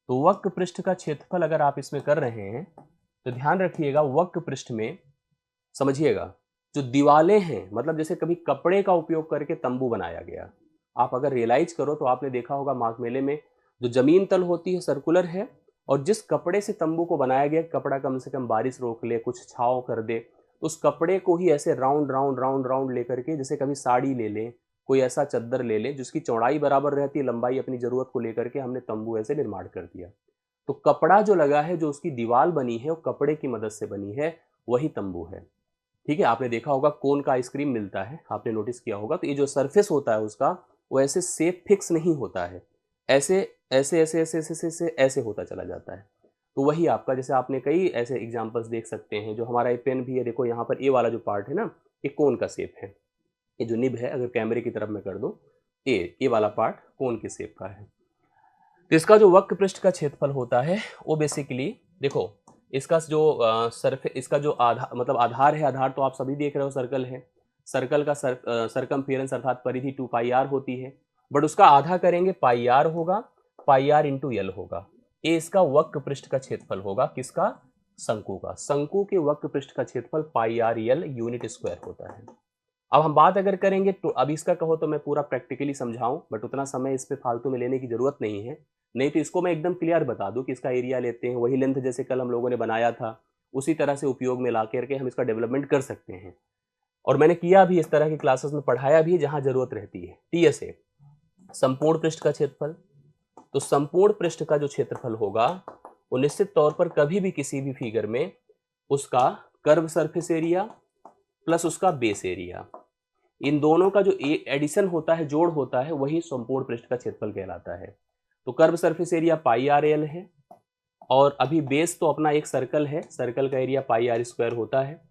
तो वक्र पृष्ठ का क्षेत्रफल अगर आप इसमें कर रहे हैं तो ध्यान रखिएगा वक्र पृष्ठ में समझिएगा जो दीवालें हैं, मतलब जैसे कभी कपड़े का उपयोग करके तंबू बनाया गया। आप अगर रियलाइज करो तो आपने देखा होगा माघ मेले में जो जमीन तल होती है सर्कुलर है, और जिस कपड़े से तंबू को बनाया गया, कपड़ा कम से कम बारिश रोक ले, कुछ छांव कर दे, तो उस कपड़े को ही ऐसे राउंड राउंड राउंड राउंड लेकर के, जैसे कभी साड़ी ले लें, कोई ऐसा चद्दर ले लें जिसकी चौड़ाई बराबर रहती है, लंबाई अपनी जरूरत को लेकर के हमने तंबू ऐसे निर्माण कर दिया। तो कपड़ा जो लगा है, जो उसकी दीवार बनी है वो कपड़े की मदद से बनी है, वही तंबू है। ठीक है, आपने देखा होगा कोन का आइसक्रीम मिलता है, आपने नोटिस किया होगा। तो ये जो सरफेस होता है उसका, वो ऐसे सेप फिक्स नहीं होता है, ऐसे ऐसे ऐसे ऐसे ऐसे ऐसे ऐसे ऐसे होता चला जाता है। तो वही आपका, जैसे आपने कई ऐसे एग्जांपल्स देख सकते हैं। जो हमारा ये पेन भी है, देखो यहाँ पर ए वाला जो पार्ट है ना, ये कोन का शेप है। ये जो निब है, अगर कैमरे की तरफ मैं कर दूं, ए वाला पार्ट कोन के शेप का है। तो इसका जो वक्र पृष्ठ का क्षेत्रफल होता है वो बेसिकली देखो, इसका जो इसका जो आधार, मतलब आधार है, आधार तो आप सभी देख रहे हो सर्कल है। सर्कल का सरकमफेरेंस अर्थात परिधि 2πr होती है, बट उसका आधा करेंगे πr होगा, πr इंटू यल होगा। ये इसका वक्र पृष्ठ का क्षेत्रफल होगा। किसका? शंकु का। शंकु के वक्र पृष्ठ का क्षेत्रफल πr यल यूनिट स्क्वायर होता है। अब हम बात अगर करेंगे तो अब इसका कहो तो मैं पूरा प्रैक्टिकली समझाऊं, बट उतना समय इस पे फालतू में लेने की जरूरत नहीं है। नहीं तो इसको मैं एकदम क्लियर बता दूं कि इसका एरिया लेते हैं, वही लेंथ जैसे कल हम लोगों ने बनाया था उसी तरह से उपयोग में ला करके हम इसका डेवलपमेंट कर सकते हैं। और मैंने किया भी, इस तरह की क्लासेस में पढ़ाया भी जहां जरूरत रहती है। टीएसए संपूर्ण पृष्ठ का क्षेत्रफल। तो संपूर्ण पृष्ठ का जो क्षेत्रफल होगा वो निश्चित तौर पर कभी भी किसी भी फिगर में उसका कर्व सरफेस एरिया प्लस उसका बेस एरिया, इन दोनों का जो एडिशन होता है, जोड़ होता है, वही संपूर्ण पृष्ठ का क्षेत्रफल कहलाता है। तो कर्व सरफेस एरिया πr है, और अभी बेस तो अपना एक सर्कल है, सर्कल का एरिया πr स्क्वायर होता है।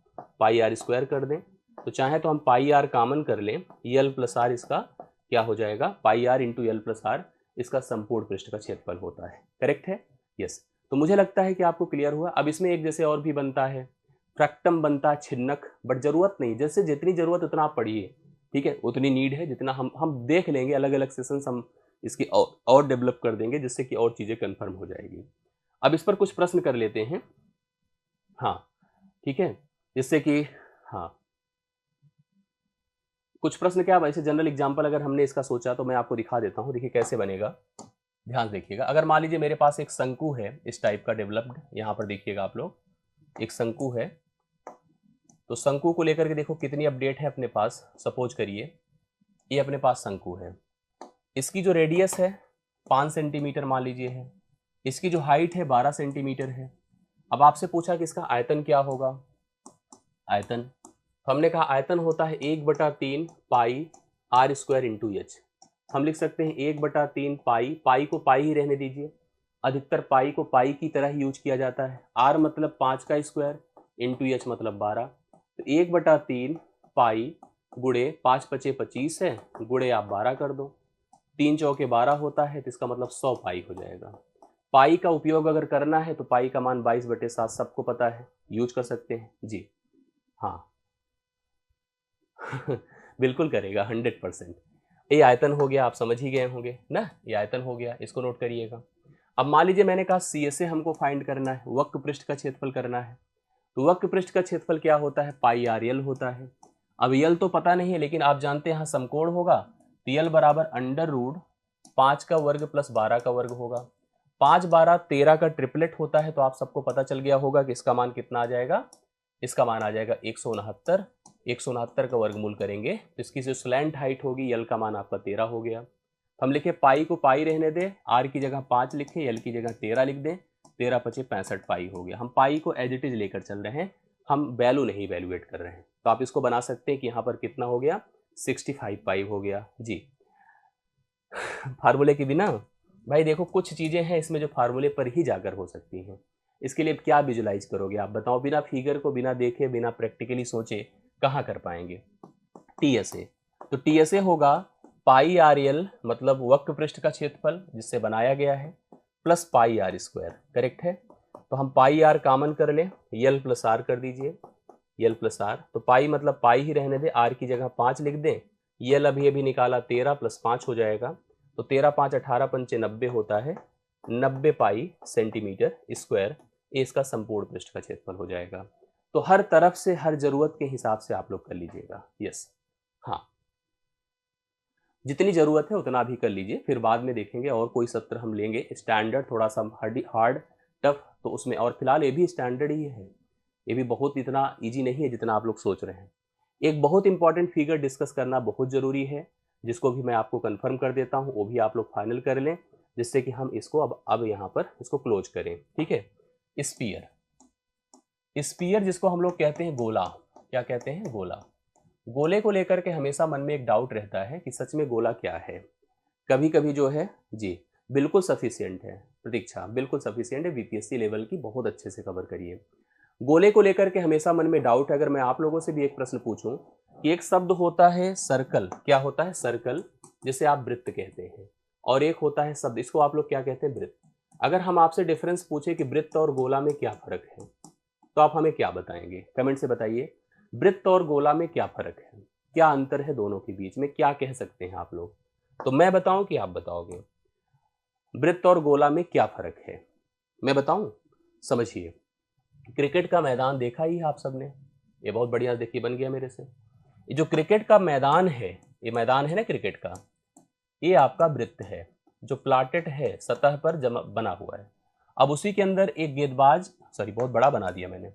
πr स्क्वायर कर दें तो चाहे तो हम πr कॉमन कर लें, यल प्लस आर इसका क्या हो जाएगा, πr into L plus are इसका संपूर्ण पृष्ठ का क्षेत्रफल होता है। करेक्ट है? यस। तो मुझे लगता है कि आपको क्लियर हुआ। अब इसमें एक जैसे और भी बनता है, फ्रैक्टम बनता है, छिन्नक, बट जरूरत नहीं, जैसे जितनी जरूरत उतना आप पढ़िए। ठीक है, उतनी नीड है जितना हम देख लेंगे, अलग अलग सेशंस हम इसकी और डेवलप कर देंगे जिससे कि और चीजें कंफर्म हो जाएगी। अब इस पर कुछ प्रश्न कर लेते हैं। हाँ ठीक है, जिससे कि हाँ कुछ प्रश्न क्या, वैसे जनरल एग्जांपल अगर हमने इसका सोचा तो मैं आपको दिखा देता हूँ। देखिए कैसे बनेगा, ध्यान देखिएगा। अगर मान लीजिए मेरे पास एक शंकु है इस टाइप का डेवलप्ड, यहाँ पर देखिएगा आप लोग, एक शंकु है। तो शंकु को लेकर के देखो कितनी अपडेट है अपने पास। सपोज करिए ये अपने पास शंकु है, इसकी जो रेडियस है 5 सेंटीमीटर मान लीजिए है, इसकी जो हाइट है 12 सेंटीमीटर है। अब आपसे पूछा कि इसका आयतन क्या होगा। आयतन तो हमने कहा आयतन होता है 1/3 pi R square into H. हम लिख सकते हैं 1/3 पाई को पाई ही रहने दीजिए, अधिकतर पाई को पाई की तरह ही यूज किया जाता है। आर मतलब 5 का स्क्वायर इंटू एच मतलब 12। तो 1/3 पाई गुड़े 5 × 5 = 25 है, गुड़े आप 12 कर दो, 3 चौके 12 होता है, तो इसका मतलब 100 पाई हो जाएगा। पाई का उपयोग अगर करना है तो पाई का मान 22/7 सबको पता है, यूज कर सकते हैं जी। हाँ बिल्कुल करेगा 100%। ये आयतन हो गया, आप समझ ही गए होंगे ना, ये आयतन हो गया, इसको नोट करिएगा। अब मान लीजिए मैंने कहा CSA हमको फाइंड करना है, वक्र पृष्ठ का क्षेत्रफल करना है। तो वक्र पृष्ठ का क्षेत्रफल क्या होता है, पाई आर यल होता है। अब यल तो पता नहीं है, लेकिन आप जानते हैं यहाँ समकोण होगा, तो यल बराबर अंडर रूट 5 का वर्ग प्लस 12 का वर्ग होगा। 5 12 13 का ट्रिपलेट होता है, तो आप सबको पता चल गया होगा कि इसका मान कितना आ जाएगा, इसका मान आ जाएगा 169। 169 का वर्गमूल करेंगे तो इसकी जो स्लैंट हाइट होगी, यल का मान आपका 13 हो गया। हम लिखे पाई को पाई रहने दें, आर की जगह 5 लिखें, यल की जगह 13 लिख दें, 13 पचे 65 पाई हो गया। हम पाई को एज इट इज लेकर चल रहे हैं, हम वैल्यू नहीं वैल्यूएट कर रहे हैं। तो आप इसको बना सकते हैं कि यहाँ पर कितना हो गया, 65 पाई हो गया जी। फार्मूले के बिना भाई देखो कुछ चीज़ें हैं इसमें जो फार्मूले पर ही जाकर हो सकती हैं। इसके लिए क्या विजुलाइज करोगे आप बताओ, बिना फिगर को बिना देखे बिना प्रैक्टिकली सोचे कहाँ कर पाएंगे। TSA, तो TSA होगा पाई आर यल, मतलब वक्र पृष्ठ का क्षेत्रफल जिससे बनाया गया है, plus pi R square, correct है। तो हम पाई आर कॉमन कर लें, यल प्लस आर कर दीजिए, यल प्लस आर, तो पाई मतलब पाई ही रहने दें, आर की जगह 5 लिख दें, यल अभी अभी निकाला 13 प्लस 5 हो जाएगा, तो 13 5 18 पंचे 90 होता है, 90 पाई सेंटीमीटर स्क्वायर, ये इसका संपूर्ण पृष्ठ का क्षेत्रफल हो जाएगा। तो हर तरफ से हर जरूरत के हिसाब से आप लोग कर लीजिएगा, यस हाँ, जितनी ज़रूरत है उतना भी कर लीजिए, फिर बाद में देखेंगे और कोई सत्र हम लेंगे स्टैंडर्ड थोड़ा सा हार्ड टफ, तो उसमें, और फिलहाल ये भी स्टैंडर्ड ही है, ये भी बहुत इतना इजी नहीं है जितना आप लोग सोच रहे हैं। एक बहुत इंपॉर्टेंट फिगर डिस्कस करना बहुत ज़रूरी है, जिसको भी मैं आपको कंफर्म कर देता हूँ, वो भी आप लोग फाइनल कर लें, जिससे कि हम इसको अब यहाँ पर इसको क्लोज करें, ठीक है। स्पीयर, स्पीयर जिसको हम लोग कहते हैं गोला, क्या कहते हैं, गोला। गोले को लेकर के हमेशा मन में एक डाउट रहता है कि सच में गोला क्या है। कभी कभी जो है जी बिल्कुल सफिशिएंट है, प्रतीक्षा बिल्कुल सफिशिएंट है, BPSC लेवल की बहुत अच्छे से कवर करिए। गोले को लेकर के हमेशा मन में डाउट है। अगर मैं आप लोगों से भी एक प्रश्न पूछूं कि एक शब्द होता है सर्कल, क्या होता है, सर्कल, जिसे आप वृत्त कहते हैं, और एक होता है शब्द, इसको आप लोग क्या कहते हैं, वृत्त। अगर हम आपसे डिफरेंस पूछे कि वृत्त और गोला में क्या फर्क है, तो आप हमें क्या बताएंगे, कमेंट से बताइए। वृत्त और गोला में क्या फर्क है, क्या अंतर है दोनों के बीच में, क्या कह सकते हैं आप लोग। तो मैं बताऊं कि आप बताओगे, वृत्त और गोला में क्या फर्क है, मैं बताऊं, समझिए। क्रिकेट का मैदान देखा ही है आप सबने, ये बहुत बढ़िया देखिए बन गया मेरे से। ये जो क्रिकेट का मैदान है, ये मैदान है ना क्रिकेट का, ये आपका वृत्त है जो प्लाटेड है, सतह पर जमा बना हुआ है। अब उसी के अंदर एक गेंदबाज, सॉरी बहुत बड़ा बना दिया मैंने,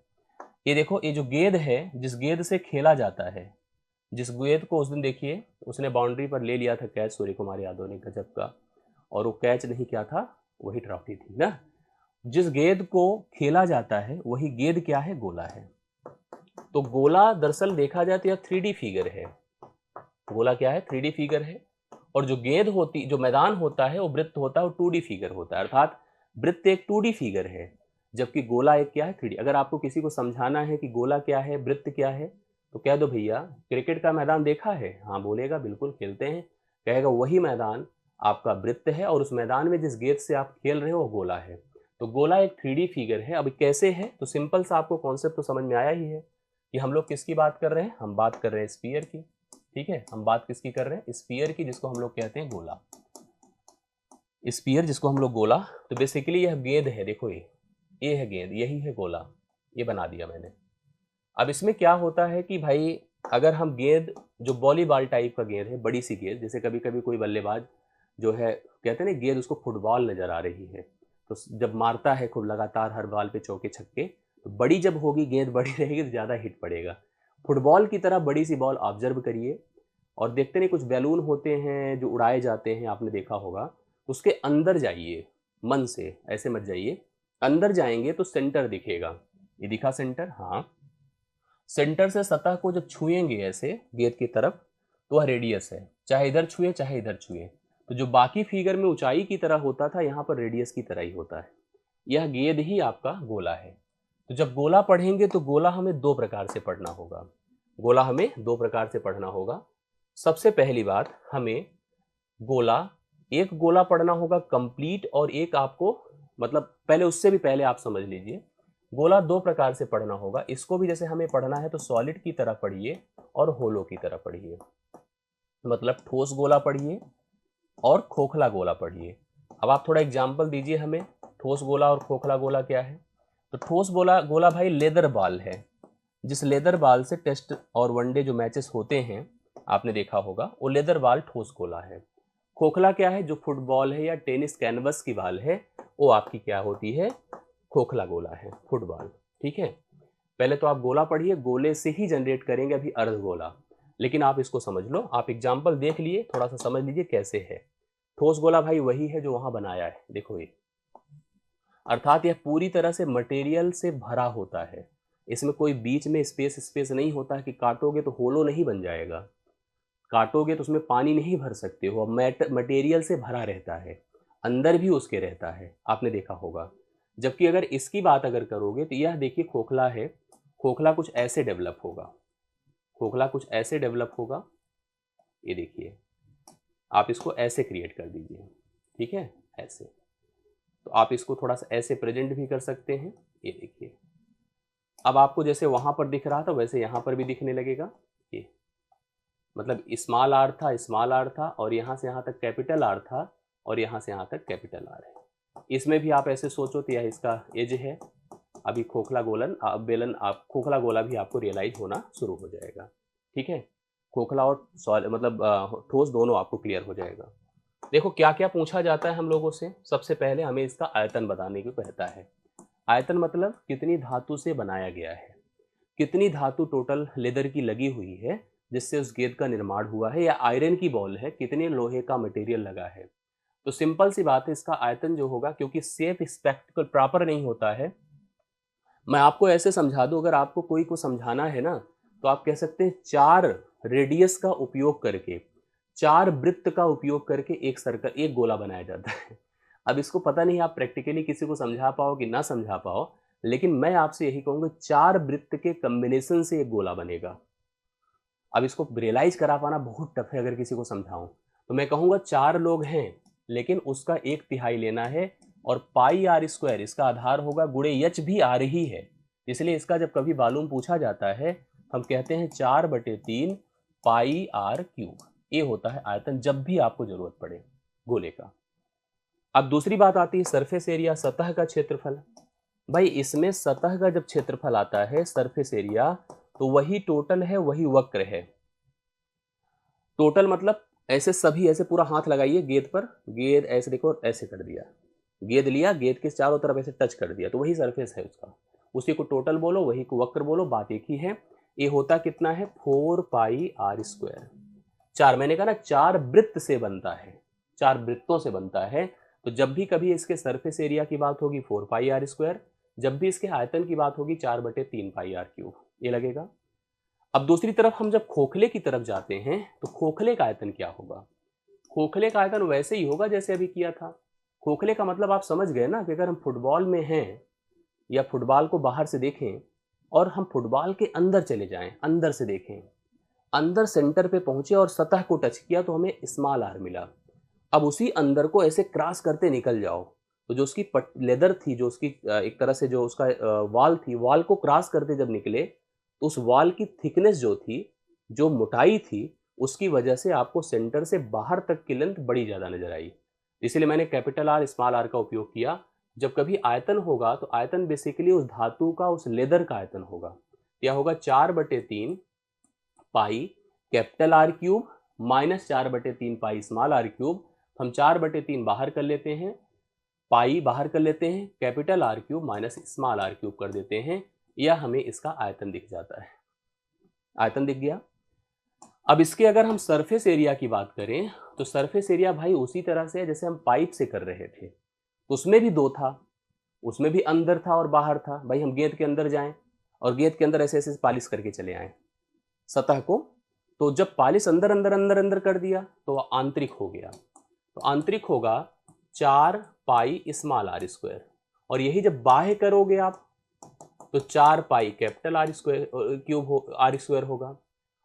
ये देखो, ये जो गेंद है, जिस गेंद से खेला जाता है, जिस गेंद को उस दिन देखिए उसने बाउंड्री पर ले लिया था कैच, सूर्य कुमार यादव ने, गजब का, और वो कैच नहीं क्या था, वही ट्रॉफी थी ना। जिस गेंद को खेला जाता है वही गेंद क्या है, गोला है। तो गोला दरअसल देखा जाए तो यह 3D फिगर है, गोला क्या है, 3D फिगर है। और जो गेंद होती, जो मैदान होता है वो वृत्त होता है, वो 2D फिगर होता है, अर्थात वृत्त एक 2D फिगर है, जबकि गोला एक क्या है, 3D। अगर आपको किसी को समझाना है कि गोला क्या है, वृत्त क्या है, तो कह दो भैया क्रिकेट का मैदान देखा है, हाँ बोलेगा बिल्कुल खेलते हैं, कहेगा वही मैदान आपका वृत्त है, और उस मैदान में जिस गेंद से आप खेल रहे हो वो गोला है। तो गोला एक 3D फिगर है। अब कैसे है, तो सिंपल सा आपको कॉन्सेप्ट तो समझ में आया ही है कि हम लोग किसकी बात कर रहे हैं, हम बात कर रहे हैं स्पीयर की, ठीक है। हम बात किसकी कर रहे हैं, स्पीयर की, जिसको हम लोग कहते हैं गोला, स्पीयर जिसको हम लोग गोला। तो बेसिकली यह गेंद है, देखो ये है गेंद, यही है गोला, ये बना दिया मैंने। अब इसमें क्या होता है कि भाई अगर हम गेंद, जो वॉलीबॉल टाइप का गेंद है, बड़ी सी गेंद, जैसे कभी कभी कोई बल्लेबाज जो है कहते हैं ना गेंद उसको फुटबॉल नजर आ रही है, तो जब मारता है खूब लगातार हर बॉल पे चौके छक्के, तो बड़ी जब होगी गेंद, बड़ी रहेगी तो ज़्यादा हिट पड़ेगा। फुटबॉल की तरह बड़ी सी बॉल ऑब्जर्व करिए, और देखते नहीं कुछ बैलून होते हैं जो उड़ाए जाते हैं, आपने देखा होगा, उसके अंदर जाइए, मन से ऐसे मत जाइए, अंदर जाएंगे तो सेंटर दिखेगा, ये दिखा सेंटर, हाँ। सेंटर से सतह को जब छुएंगे ऐसे गेंद की तरफ, तो वह रेडियस है, चाहे इधर छुए चाहे इधर छुए। तो जो बाकी फिगर में ऊंचाई की तरह होता था, यहाँ पर रेडियस की तरह ही होता है। यह गेंद ही आपका गोला है। तो जब गोला पढ़ेंगे तो गोला हमें दो प्रकार से पढ़ना होगा, गोला हमें दो प्रकार से पढ़ना होगा। सबसे पहली बात, हमें गोला, एक गोला पढ़ना होगा कंप्लीट, और एक आपको, मतलब पहले उससे भी पहले आप समझ लीजिए, गोला दो प्रकार से पढ़ना होगा। इसको भी जैसे हमें पढ़ना है तो सॉलिड की तरह पढ़िए और होलो की तरह पढ़िए। मतलब ठोस गोला पढ़िए और खोखला गोला पढ़िए। अब आप थोड़ा एग्जाम्पल दीजिए हमें, ठोस गोला और खोखला गोला क्या है। तो ठोस गोला गोला भाई लेदर बॉल है, जिस लेदर बॉल से टेस्ट और वनडे जो मैचेस होते हैं आपने देखा होगा, वो लेदर बॉल ठोस गोला है। खोखला क्या है, जो फुटबॉल है या टेनिस कैनवस की बॉल है, वो आपकी क्या होती है, खोखला गोला है, फुटबॉल। ठीक है, पहले तो आप गोला पढ़िए, गोले से ही जनरेट करेंगे अभी अर्ध गोला, लेकिन आप इसको समझ लो, आप एग्जाम्पल देख लिए, थोड़ा सा समझ लीजिए कैसे है। ठोस गोला भाई वही है जो वहां बनाया है, देखो ये, अर्थात यह पूरी तरह से मटेरियल से भरा होता है, इसमें कोई बीच में स्पेस स्पेस नहीं होता है कि काटोगे तो होलो नहीं बन जाएगा, काटोगे तो उसमें पानी नहीं भर सकते हो, मटेरियल से भरा रहता है, अंदर भी उसके रहता है, आपने देखा होगा। जबकि अगर इसकी बात अगर करोगे तो यह देखिए खोखला है, खोखला कुछ ऐसे डेवलप होगा, खोखला कुछ ऐसे डेवलप होगा, ये देखिए, आप इसको ऐसे क्रिएट कर दीजिए, ठीक है, ऐसे। तो आप इसको थोड़ा सा ऐसे प्रेजेंट भी कर सकते हैं, ये देखिए। अब आपको जैसे वहां पर दिख रहा था वैसे यहाँ पर भी दिखने लगेगा, ये मतलब स्मॉल आर था, स्मॉल आर था, और यहाँ से यहाँ तक कैपिटल आर था, और यहाँ से यहाँ तक कैपिटल आर है। इसमें भी आप ऐसे सोचो तो यह इसका एज है। अभी खोखला गोलन बेलन आप खोखला गोला भी आपको रियलाइज होना शुरू हो जाएगा, ठीक है। खोखला और मतलब ठोस दोनों आपको क्लियर हो जाएगा। देखो क्या क्या पूछा जाता है हम लोगों से, सबसे पहले हमें इसका आयतन बताने को कहता है। आयतन मतलब कितनी धातु से बनाया गया है, कितनी धातु टोटल लेदर की लगी हुई है जिससे उस गेंद का निर्माण हुआ है, या आयरन की बॉल है, कितने लोहे का मटेरियल लगा है। तो सिंपल सी बात है, इसका आयतन जो होगा, क्योंकि सेफ स्पेक्टिकल प्रॉपर नहीं होता है, मैं आपको ऐसे समझा दूं, अगर आपको कोई को समझाना है ना, तो आप कह सकते हैं 4 रेडियस का उपयोग करके, 4 वृत्त का उपयोग करके एक सर्कल, एक गोला बनाया जाता है। अब इसको पता नहीं आप प्रैक्टिकली किसी को समझा पाओ कि ना समझा पाओ, लेकिन मैं आपसे यही कहूंगा 4 वृत्त के कॉम्बिनेशन से एक गोला बनेगा। अब इसको रियलाइज करा पाना बहुत टफ है, अगर किसी को समझाऊं तो मैं कहूंगा 4 लोग हैं, लेकिन उसका 1/3 लेना है, और पाई आर स्क्वायर इसका आधार होगा, गुणे एच भी आर ही है, इसलिए इसका जब कभी वॉल्यूम पूछा जाता है हम कहते हैं 4/3 पाई आर क्यूब, ये होता है आयतन जब भी आपको जरूरत पड़े गोले का। अब दूसरी बात आती है सरफेस एरिया, सतह का क्षेत्रफल। भाई इसमें सतह का जब क्षेत्रफल आता है सरफेस एरिया, तो वही टोटल है, वही वक्र है। टोटल मतलब ऐसे सभी, ऐसे पूरा हाथ लगाइए गेंद पर, गेंद ऐसे देखो, ऐसे कर दिया, गेंद लिया, गेंद के चारों तरफ ऐसे टच कर दिया, तो वही सरफेस है उसका, उसी को टोटल बोलो, वही को वक्र बोलो, बात एक ही है। ये होता कितना है, 4 पाई आर स्क्वायर। 4 मैंने कहा ना 4 वृत्त से बनता है, 4 वृत्तों से बनता है। तो जब भी कभी इसके सरफेस एरिया की बात होगी 4 पाई आर स्क्वायर, जब भी इसके आयतन की बात होगी 4/3 पाई आर क्यूब, ये लगेगा। अब दूसरी तरफ हम जब खोखले की तरफ जाते हैं तो खोखले का आयतन क्या होगा, खोखले का आयतन वैसे ही होगा जैसे अभी किया था। खोखले का मतलब आप समझ गए ना, कि अगर हम फुटबॉल में हैं या फुटबॉल को बाहर से देखें और हम फुटबॉल के अंदर चले जाएं, अंदर से देखें, अंदर सेंटर पे पहुंचे और सतह को टच किया तो हमें स्मॉल आर मिला। अब उसी अंदर को ऐसे क्रॉस करते निकल जाओ, तो जो उसकी लेदर थी, जो उसकी एक तरह से जो उसका वॉल थी, वॉल को क्रॉस करते जब निकले तो उस वॉल की थिकनेस जो थी, जो मोटाई थी, उसकी वजह से आपको सेंटर से बाहर तक की लेंथ बड़ी ज़्यादा नजर आई। इसीलिए मैंने कैपिटल आर स्मॉल आर का उपयोग किया। जब कभी आयतन होगा तो आयतन बेसिकली उस धातु का, उस लेदर का आयतन होगा। क्या होगा, 4/3 pi capital R cube minus 4/3 pi small R cube. हम 4/3 बाहर कर लेते हैं, पाई बाहर कर लेते हैं, capital R cube minus small R cube कर देते हैं, या हमें इसका आयतन दिख जाता है। आयतन दिख गया। अब इसके अगर हम सरफेस एरिया की बात करें तो सरफेस एरिया भाई उसी तरह से जैसे हम पाइप से कर रहे थे, उसमें भी 2 था, उसमें भी अंदर था और बाहर था। भाई हम गेंद के अंदर जाएं और गेंद के अंदर ऐसे ऐसे पॉलिश करके चले आए सतह को, तो जब पॉलिश अंदर अंदर अंदर अंदर कर दिया तो आंतरिक हो गया। तो आंतरिक होगा 4 पाई स्मॉल आर स्क्वायर, और यही जब बाह्य करोगे आप तो 4 पाई कैपिटल आर स्क्वायर क्यूब हो, आर स्क्वायर होगा।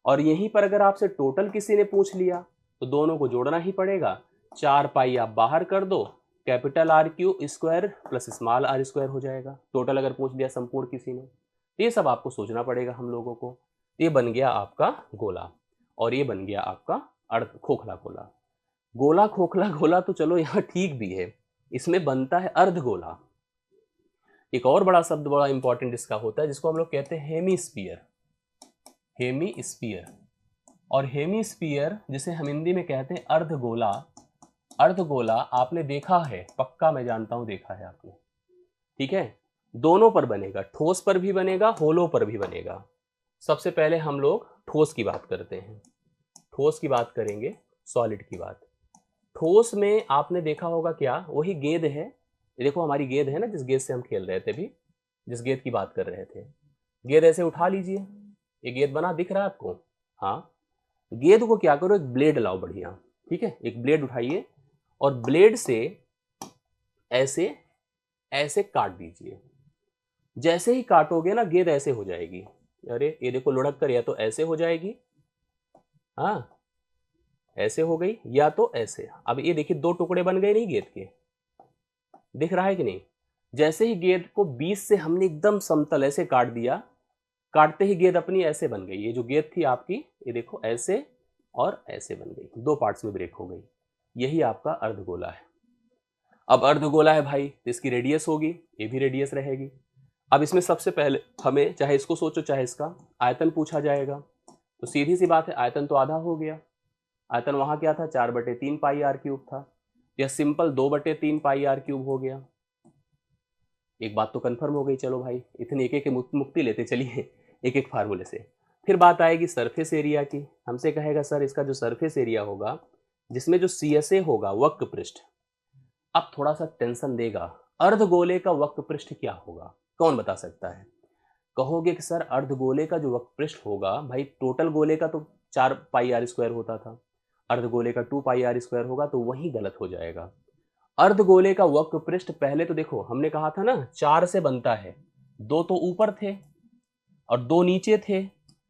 और यहीं पर अगर आपसे टोटल किसी ने पूछ लिया तो दोनों को जोड़ना ही पड़ेगा, 4 पाई आप बाहर कर दो, capital R cube square plus small R square हो जाएगा। टोटल अगर पूछ लिया संपूर्ण किसी ने, ये सब आपको सोचना पड़ेगा हम लोगों को। ये बन गया आपका गोला और ये बन गया आपका अर्ध खोखला गोला। गोला खोखला गोला तो चलो यहाँ ठीक भी है, इसमें बनता है अर्धगोला। एक और बड़ा शब्द बड़ा इंपॉर्टेंट इसका होता है जिसको हम लोग कहते हैं हेमीस्फीयर। हेमीस्फीयर और हेमीस्फीयर जिसे हम हिंदी में कहते हैं अर्धगोला। अर्धगोला आपने देखा है, पक्का मैं जानता हूं देखा है आपने, ठीक है। दोनों पर बनेगा, ठोस पर भी बनेगा, होलो पर भी बनेगा। सबसे पहले हम लोग ठोस की बात करते हैं। ठोस की बात करेंगे, सॉलिड की बात। ठोस में आपने देखा होगा क्या, वही गेंद है। ये देखो हमारी गेंद है ना, जिस गेंद से हम खेल रहे थे अभी, जिस गेंद की बात कर रहे थे। गेंद ऐसे उठा लीजिए, ये गेंद बना दिख रहा है आपको। हाँ, गेंद को क्या करो, एक ब्लेड लाओ बढ़िया, ठीक है। एक ब्लेड उठाइए और ब्लेड से ऐसे ऐसे काट दीजिए। जैसे ही काटोगे ना, गेंद ऐसे हो जाएगी। अरे ये देखो लुढ़क कर, या तो ऐसे हो जाएगी, हाँ ऐसे हो गई, या तो ऐसे। अब ये देखिए दो टुकड़े बन गए नहीं गेंद के, दिख रहा है कि नहीं। जैसे ही गेंद को बीच से हमने एकदम समतल ऐसे काट दिया, काटते ही गेंद अपनी ऐसे बन गई। ये जो गेंद थी आपकी, ये देखो ऐसे और ऐसे बन गई, दो पार्ट्स में ब्रेक हो गई। यही आपका अर्धगोला है। अब अर्धगोला है भाई, तो इसकी रेडियस होगी, ये भी रेडियस रहेगी। अब इसमें सबसे पहले हमें, चाहे इसको सोचो चाहे इसका, आयतन पूछा जाएगा। तो सीधी सी बात है, आयतन तो आधा हो गया। आयतन वहां क्या था, 4/3 पाई आर क्यूब था। यह सिंपल 2/3 पाई आर क्यूब हो गया। एक बात तो कंफर्म हो गई। चलो भाई, इतने एक एक मुक्ति लेते चलिए एक एक फार्मूले से। फिर बात आएगी सरफेस एरिया की। हमसे कहेगा सर इसका जो सरफेस एरिया होगा, जिसमें जो CSA होगा, वक्र पृष्ठ, अब थोड़ा सा टेंशन देगा। अर्धगोले का वक्र पृष्ठ क्या होगा, कौन बता सकता है। कहोगे कि सर अर्धगोले का जो वक्र पृष्ठ होगा, भाई टोटल गोले का तो 4 पाई आर स्क्वायर होता था, अर्धगोले का 2 पाई आर स्क्वायर होगा, तो वही गलत हो जाएगा। अर्धगोले का वक्र पृष्ठ, पहले तो देखो हमने कहा था ना 4 से बनता है, 2 तो ऊपर थे और 2 नीचे थे,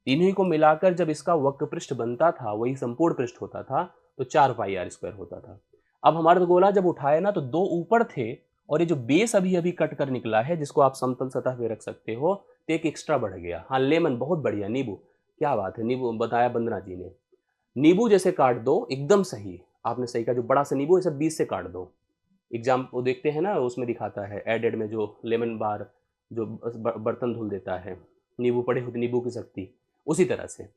इन्हीं को मिलाकर जब इसका वक्र पृष्ठ बनता था, वही संपूर्ण पृष्ठ होता था, तो 4 पाई आर स्क्वायर होता था। अब हम अर्धगोला जब उठाए ना, तो 2 ऊपर थे, और ये जो बेस अभी अभी कट कर निकला है, जिसको आप समतल सतह पे रख सकते हो, तो एक एक्स्ट्रा बढ़ गया। हाँ लेमन, बहुत बढ़िया, नींबू, क्या बात है, नींबू बताया वंदना जी ने। नींबू जैसे काट दो, एकदम सही, आपने सही कहा, जो बड़ा सा नींबू, इसे 20 से काट दो। एग्जाम वो देखते हैं ना, उसमें दिखाता है एडेड में, जो लेमन बार जो बर्तन धुल देता है, नींबू पड़े होते, नींबू की शक्ति, उसी तरह से।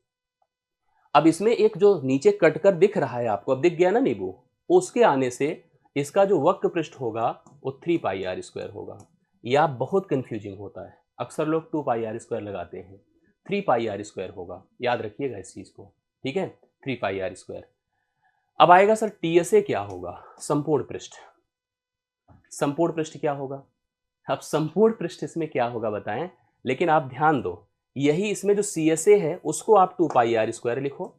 अब इसमें एक जो नीचे कट कर दिख रहा है आपको, अब दिख गया ना नींबू, उसके आने से इसका जो वक्र पृष्ठ होगा वो 3 पाई आर स्क्वायर होगा। यह बहुत कंफ्यूजिंग होता है, अक्सर लोग 2 पाई आर स्क्वायर लगाते हैं, 3 पाई आर स्क्वायर होगा, याद रखिएगा इस चीज को, ठीक है, 3 पाई आर स्क्वायर। अब आएगा सर TSA क्या होगा, संपूर्ण पृष्ठ। संपूर्ण पृष्ठ क्या होगा, अब संपूर्ण पृष्ठ इसमें क्या होगा बताएं, लेकिन आप ध्यान दो, यही इसमें जो CSA है उसको आप 2 पाई आर स्क्वायर लिखो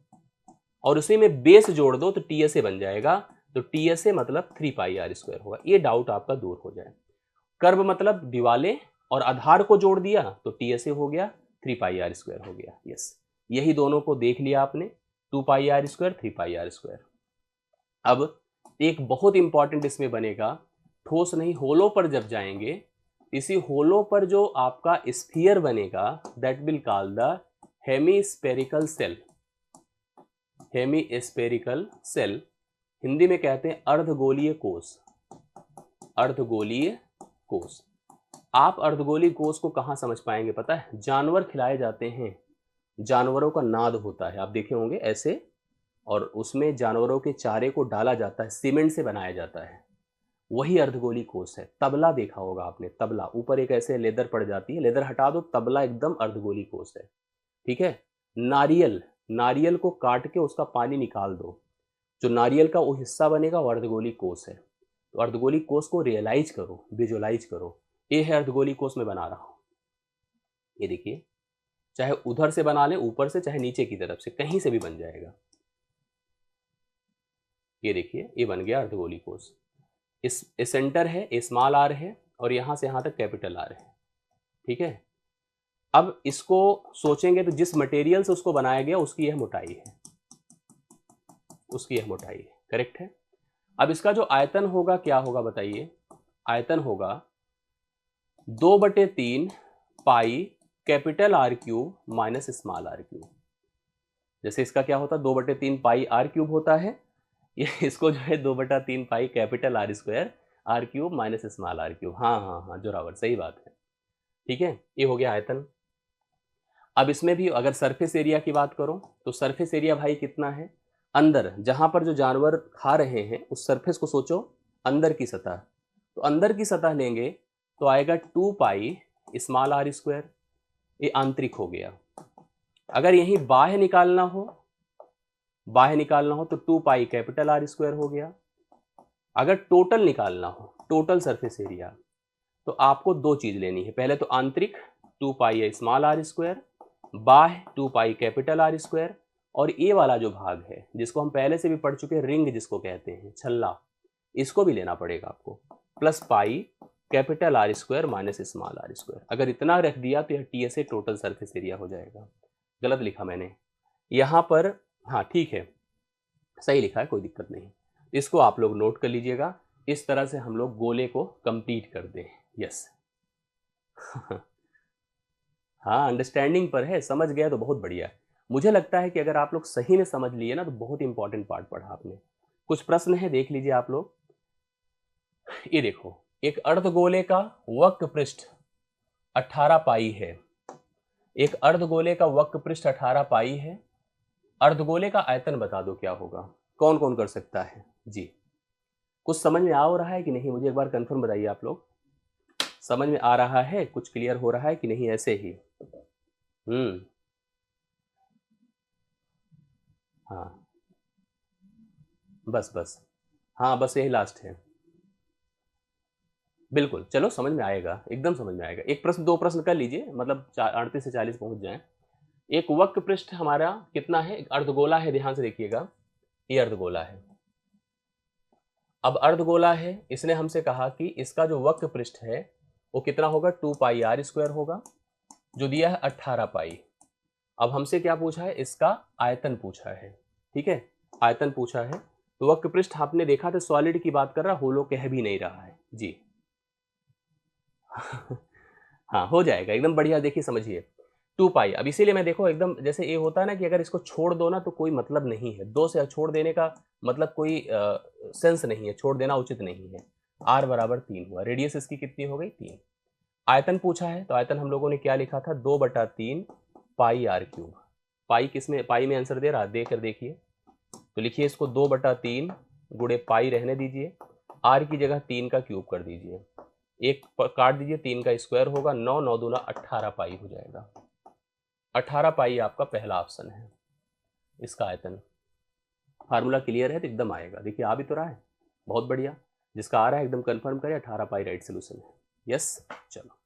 और उसी में बेस जोड़ दो, तो TSA बन जाएगा। तो TSA मतलब 3 पाई आर स्क्वायर होगा, ये डाउट आपका दूर हो जाए। कर्व मतलब दिवाले और आधार को जोड़ दिया, तो TSA हो गया, 3 पाई आर स्क्वायर हो गया। यस, यही दोनों को देख लिया आपने, 2 pi R square, 3 pi R square. अब एक बहुत इंपॉर्टेंट इसमें बनेगा, ठोस नहीं होलो पर जब जाएंगे, इसी होलो पर जो आपका स्फीयर बनेगा, that will call the hemispherical shell. Hemispherical shell, Hindi में कहते हैं अर्धगोलीय कोष। अर्धगोलीय कोष, आप अर्धगोलीय कोष को कहां समझ पाएंगे पता है, जानवर खिलाए जाते हैं, जानवरों का नाद होता है, आप देखे होंगे ऐसे, और उसमें जानवरों के चारे को डाला जाता है, सीमेंट से बनाया जाता है, वही अर्धगोलीय कोष है। तबला देखा होगा आपने, तबला ऊपर एक ऐसे लेदर पड़ जाती है, लेदर हटा दो, तबला एकदम अर्धगोलीय कोष है, ठीक है। नारियल, नारियल को काट के उसका पानी निकाल दो, जो नारियल का वो हिस्सा बनेगा वो अर्धगोलीय कोष है। तो अर्धगोलीय कोष को रियलाइज करो, विजुअलाइज करो, ये है अर्धगोलीय कोष में बना रहा हूं। ये देखिए, चाहे उधर से बना ले, ऊपर से, चाहे नीचे की तरफ से, कहीं से भी बन जाएगा। ये देखिए, ये बन गया अर्धगोलीय कोष। इस सेंटर है, स्मॉल आर है, और यहां से यहां तक कैपिटल आर है, ठीक है। अब इसको सोचेंगे तो जिस मटेरियल से उसको बनाया गया उसकी यह मोटाई है, उसकी यह मोटाई है, करेक्ट है। अब इसका जो आयतन होगा क्या होगा बताइए, आयतन होगा 2/3 pi capital R cube minus small R cube. जैसे इसका क्या होता है 2/3 पाई आर क्यूब होता है, ये इसको जो है 2/3 pi capital R square R cube minus small R cube. हाँ हाँ हाँ जोरावर, सही बात है। ठीक है, ये हो गया आयतन। अब इसमें भी अगर सरफेस एरिया की बात करो तो सरफेस एरिया भाई कितना है, अंदर जहां पर जो जानवर खा रहे हैं उस सरफेस को सोचो, अंदर की सतह, तो अंदर की सतह लेंगे तो आएगा 2 पाई स्मॉल आर स्क्वायर, ये आंतरिक हो गया। अगर यही बाह्य निकालना हो, बाह्य निकालना हो तो 2 पाई कैपिटल आर स्क्वायर हो गया। अगर टोटल निकालना हो, टोटल सरफेस एरिया, तो आपको दो चीज लेनी है, पहले तो आंतरिक 2 पाई स्मॉल आर स्क्वायर, बाह्य 2 पाई कैपिटल आर स्क्वायर, और ये वाला जो भाग है जिसको हम पहले से भी पढ़ चुके हैं, रिंग जिसको कहते हैं, छल्ला, इसको भी लेना पड़ेगा आपको, plus pi capital R square minus small R square. अगर इतना रख दिया तो यह टीएसए टोटल सरफेस एरिया हो जाएगा। गलत लिखा मैंने यहाँ पर, हाँ ठीक है सही लिखा है, कोई दिक्कत नहीं। इसको आप लोग नोट कर लीजिएगा, इस तरह से हम लोग गोले को कंप्लीट कर दें। यस हाँ अंडरस्टैंडिंग पर है, समझ गया तो बहुत बढ़िया है। मुझे लगता है कि अगर आप लोग सही में समझ लिए ना तो बहुत इंपॉर्टेंट पार्ट पढ़ा आपने। कुछ प्रश्न है, देख लीजिए आप लोग। ये देखो, एक अर्धगोले का वक्र पृष्ठ 18 पाई है, एक अर्धगोले का वक्र पृष्ठ 18 पाई है, अर्धगोले का आयतन बता दो क्या होगा। कौन कौन कर सकता है जी? कुछ समझ में आ रहा है कि नहीं, मुझे एक बार कंफर्म बताइए आप लोग। समझ में आ रहा है, कुछ क्लियर हो रहा है कि नहीं, ऐसे ही? हाँ बस बस, हाँ बस यही लास्ट है। बिल्कुल, चलो समझ में आएगा, एकदम समझ में आएगा। एक प्रश्न, दो प्रश्न कर लीजिए, मतलब 38 से 40 पहुंच जाए। एक वक्र पृष्ठ हमारा कितना है, एक अर्धगोला है, ध्यान से देखिएगा, ये अर्धगोला है। अब अर्धगोला है, इसने हमसे कहा कि इसका जो वक्र पृष्ठ है वो कितना होगा, 2 पाई आर स्क्वायर होगा, जो दिया है 18 पाई। अब हमसे क्या पूछा है, इसका आयतन पूछा है। ठीक है, आयतन पूछा है, तो वक्र पृष्ठ आपने देखा था सॉलिड की बात कर रहा, होलो कह भी नहीं रहा है जी हाँ हो जाएगा एकदम बढ़िया, देखिए समझिए 2 पाई। अब इसीलिए मैं देखो एकदम, जैसे ये होता है ना कि अगर इसको छोड़ दो ना तो कोई मतलब नहीं है, 2 से छोड़ देने का मतलब कोई सेंस नहीं है, छोड़ देना उचित नहीं है। r बराबर 3 हुआ, रेडियस इसकी कितनी हो गई 3। आयतन पूछा है तो आयतन हम लोगों ने क्या लिखा था, 2/3 पाई आर क्यूब। पाई किसमें, पाई में आंसर दे रहा, देकर देखिए, तो लिखिए इसको 2/3 गुणे पाई रहने दीजिए, आर की जगह 3 का क्यूब कर दीजिए, एक काट दीजिए, 3 का स्क्वायर होगा, 9 9 दूना 18 पाई हो जाएगा। 18 पाई आपका पहला ऑप्शन है इसका आयतन। फार्मूला क्लियर है तो एकदम आएगा, देखिए आ भी तो रहा है, बहुत बढ़िया। जिसका आ रहा है एकदम कंफर्म करें, 18 पाई राइट सोल्यूशन है। यस, चलो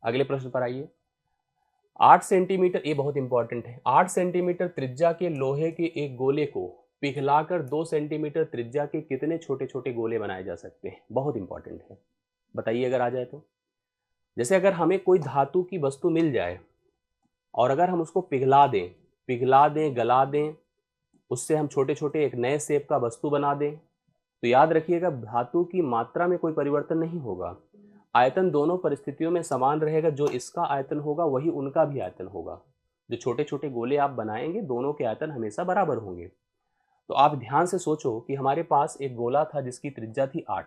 अगले प्रश्न पर आइए। 8 सेंटीमीटर, ये बहुत इंपॉर्टेंट है, 8 सेंटीमीटर त्रिज्या के लोहे के एक गोले को पिघलाकर 2 सेंटीमीटर त्रिज्या के कितने छोटे छोटे गोले बनाए जा सकते हैं? बहुत इंपॉर्टेंट है, बताइए अगर आ जाए तो। जैसे अगर हमें कोई धातु की वस्तु मिल जाए और अगर हम उसको पिघला दें गला दें, उससे हम छोटे छोटे एक नए शेप का वस्तु बना दें, तो याद रखिएगा धातु की मात्रा में कोई परिवर्तन नहीं होगा, आयतन दोनों परिस्थितियों में समान रहेगा, जो इसका आयतन होगा वही उनका भी आयतन होगा। जो छोटे छोटे गोले आप बनाएंगे दोनों के आयतन हमेशा बराबर होंगे। तो आप ध्यान से सोचो कि हमारे पास एक गोला था जिसकी त्रिज्या थी 8,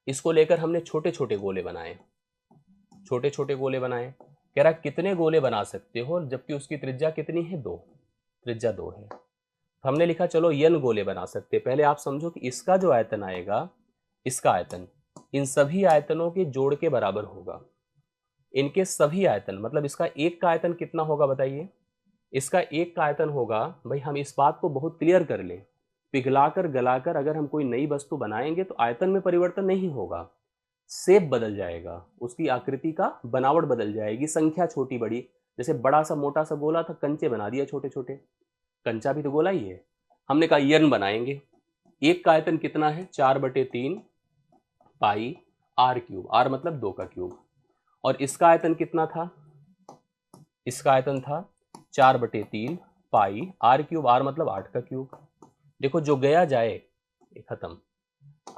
इसको लेकर हमने छोटे छोटे गोले बनाए, छोटे छोटे गोले बनाए, कह रहा कितने गोले बना सकते हो, जबकि उसकी त्रिज्या कितनी है, 2, त्रिज्या 2 है। तो हमने लिखा चलो n गोले बना सकते हैं। पहले आप समझो कि इसका जो आयतन आएगा, इसका आयतन इन सभी आयतनों के जोड़ के बराबर होगा, इनके सभी आयतन, मतलब इसका एक का आयतन कितना होगा बताइए, इसका एक का आयतन होगा, भाई हम इस बात को बहुत क्लियर कर लें, पिघलाकर गलाकर अगर हम कोई नई वस्तु बनाएंगे तो आयतन में परिवर्तन नहीं होगा, शेप बदल जाएगा, उसकी आकृति का बनावट बदल जाएगी, संख्या छोटी बड़ी, जैसे बड़ा सा मोटा सा गोला था, कंचे बना दिया छोटे छोटे, कंचा भी तो गोला ही है। हमने कहा n बनाएंगे, एक का आयतन कितना है, 4/3 पाई आर क्यूब, आर मतलब 2 का क्यूब, और इसका आयतन कितना था, इसका आयतन था 4/3 पाई आर क्यूब, आर मतलब 8 का क्यूब। देखो जो गया जाए ये खत्म।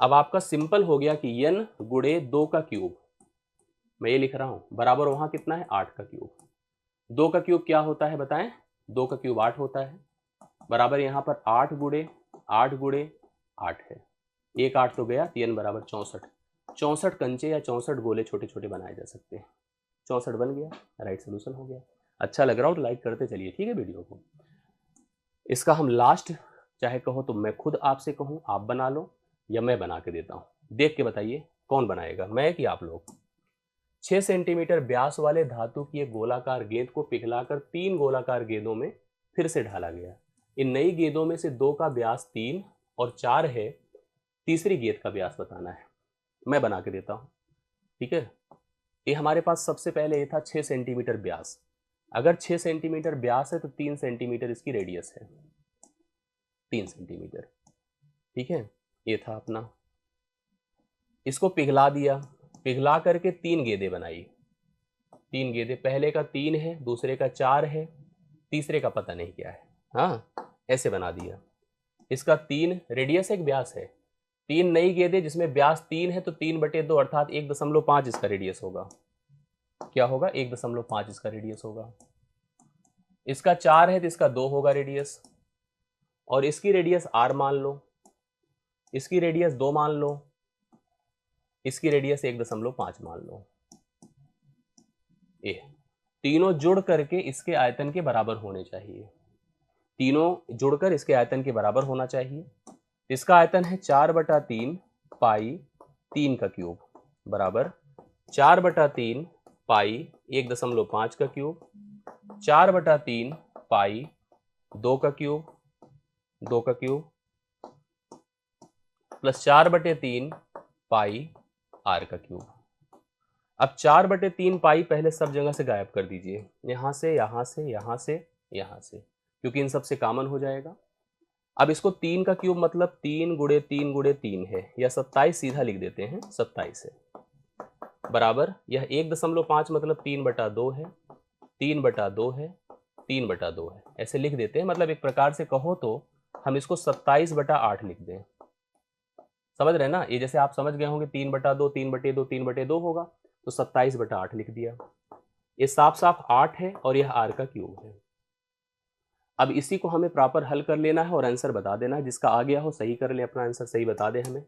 अब आपका सिंपल हो गया कि n गुणे 2 का क्यूब, मैं ये लिख रहा हूं, बराबर वहां कितना है 8 का क्यूब। 2 का क्यूब क्या होता है बताएं, 2 का क्यूब 8 होता है, बराबर यहाँ पर 8 गुणे 8 गुणे 8 है, एक 8 तो गया, 3 बराबर 64। 64 कंचे या 64 गोले छोटे छोटे बनाए जा सकते हैं। 64 बन गया, राइट सोल्यूशन हो गया। अच्छा लग रहा हो तो लाइक करते चलिए, ठीक है वीडियो को। इसका हम लास्ट, चाहे कहो तो मैं खुद आपसे कहूँ आप बना लो या मैं बना के देता हूँ, देख के बताइए कौन बनाएगा, मैं कि आप लोग। 6 सेंटीमीटर व्यास वाले धातु की एक गोलाकार गेंद को पिघलाकर 3 गोलाकार गेंदों में फिर से ढाला गया। इन नई गेंदों में से 2 का व्यास 3 और 4 है, तीसरी गेंद का व्यास बताना है। मैं बना के देता हूँ, ठीक है। ये हमारे पास सबसे पहले ये था 6 सेंटीमीटर व्यास। अगर 6 सेंटीमीटर व्यास है तो 3 सेंटीमीटर इसकी रेडियस है, 3 सेंटीमीटर, ठीक है। ये था अपना, इसको पिघला दिया, पिघला करके 3 गेंदें बनाई। 3 गेंदें, पहले का 3 है, दूसरे का 4 है, तीसरे का पता नहीं क्या है, हाँ ऐसे बना दिया। इसका 3 रेडियस एक व्यास है, 3 नई गेंदें जिसमें व्यास 3 है तो 3/2 अर्थात 1.5 इसका रेडियस होगा। क्या होगा? 1.5 इसका रेडियस होगा। इसका 4 है तो इसका 2 होगा रेडियस, और इसकी रेडियस r मान लो, इसकी रेडियस 2 मान लो, इसकी रेडियस 1.5 मान लो। ए तीनों जुड़ करके इसके आयतन के बराबर होने चाहिए, तीनों जुड़कर इसके आयतन के बराबर होना चाहिए। इसका आयतन है 4/3 पाई 3 का क्यूब बराबर 4/3 पाई 1.5 का क्यूब, 4/3 पाई 2 का क्यूब, 2 का क्यूब प्लस 4/3 पाई r का क्यूब। अब 4/3 पाई पहले सब जगह से गायब कर दीजिए, यहां से, यहां से, यहां से, यहां से, क्योंकि इन सब से कॉमन हो जाएगा। अब इसको 3 का क्यूब मतलब 3 गुणे 3 गुणे 3 है, या 27 सीधा लिख देते हैं, 27 है बराबर, यह 1.5 मतलब 3/2 है, 3/2 है, 3/2 है, ऐसे लिख देते हैं। मतलब एक प्रकार से कहो तो हम इसको 27/8 लिख दें, समझ रहे हैं ना। ये जैसे आप समझ गए होंगे 3/2 3/2 3/2 होगा, तो 27/8 लिख दिया। ये साफ साफ 8 है और यह r का क्यूब है। अब इसी को हमें प्रॉपर हल कर लेना है और आंसर बता देना है। जिसका आ गया हो सही कर ले, अपना आंसर सही बता दे हमें।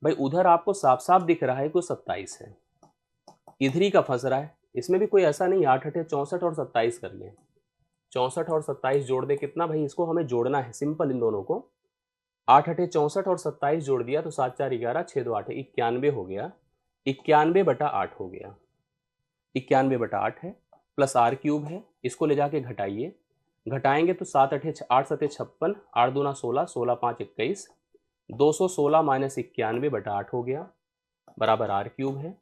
भाई उधर आपको साफ साफ दिख रहा है कि 27 है, इधर ही का फंस रहा है। इसमें भी कोई ऐसा नहीं 8 8 64 और 27 कर लें, 64 और 27 जोड़ दे कितना भाई, इसको हमें जोड़ना है सिंपल इन दोनों को। 8 8 64 और 27 जोड़ दिया तो 7 4 11 6 2 8 91 हो गया, 91/8 हो गया, 91/8 है, प्लस r क्यूब है, इसको ले जाके घटाइए, घटाएंगे तो 7 8 8 7 56, 8 दूना 16, 16 5 21, 216 माइनस 91/8 हो गया बराबर r क्यूब है।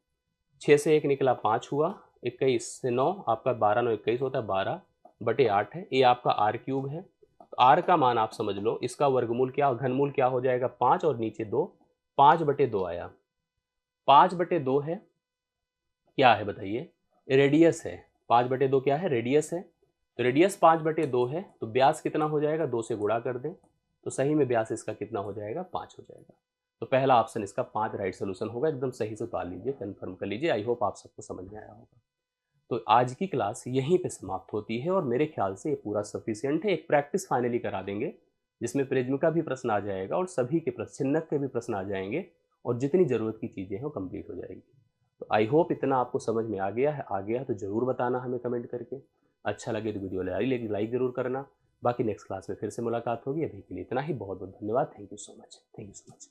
6 से 1 निकला 5 हुआ, 21 से 9 आपका 12 9 21 होता है, 12/8 है, ये आपका r क्यूब है। तो r का मान आप समझ लो, इसका वर्गमूल क्या, घनमूल क्या हो जाएगा 5 और नीचे 2, 5/2 आया। 5/2 है, क्या है बताइए, रेडियस है। 5/2 क्या है, रेडियस है। तो रेडियस 5/2 है, तो व्यास कितना हो जाएगा, 2 से गुणा कर दें तो सही में व्यास इसका कितना हो जाएगा, 5 हो जाएगा। तो पहला ऑप्शन इसका 5 राइट सोल्यूशन होगा। एकदम सही से उतार लीजिए, कंफर्म कर लीजिए। आई होप आप सबको समझ में आया होगा। तो आज की क्लास यहीं पे समाप्त होती है और मेरे ख्याल से ये पूरा सफिशियंट है। एक प्रैक्टिस फाइनली करा देंगे जिसमें प्रिज्म का भी प्रश्न आ जाएगा और सभी के प्रश्न, चिन्हक के भी प्रश्न आ जाएंगे, और जितनी ज़रूरत की चीज़ें हैं वो कंप्लीट हो जाएगी। तो आई होप इतना आपको समझ में आ गया है। आ गया तो ज़रूर बताना हमें कमेंट करके। अच्छा लगे तो वीडियो लाइक ज़रूर करना। बाकी नेक्स्ट क्लास में फिर से मुलाकात होगी। अभी के लिए इतना ही। बहुत बहुत धन्यवाद। Thank you so much. Thank you so much.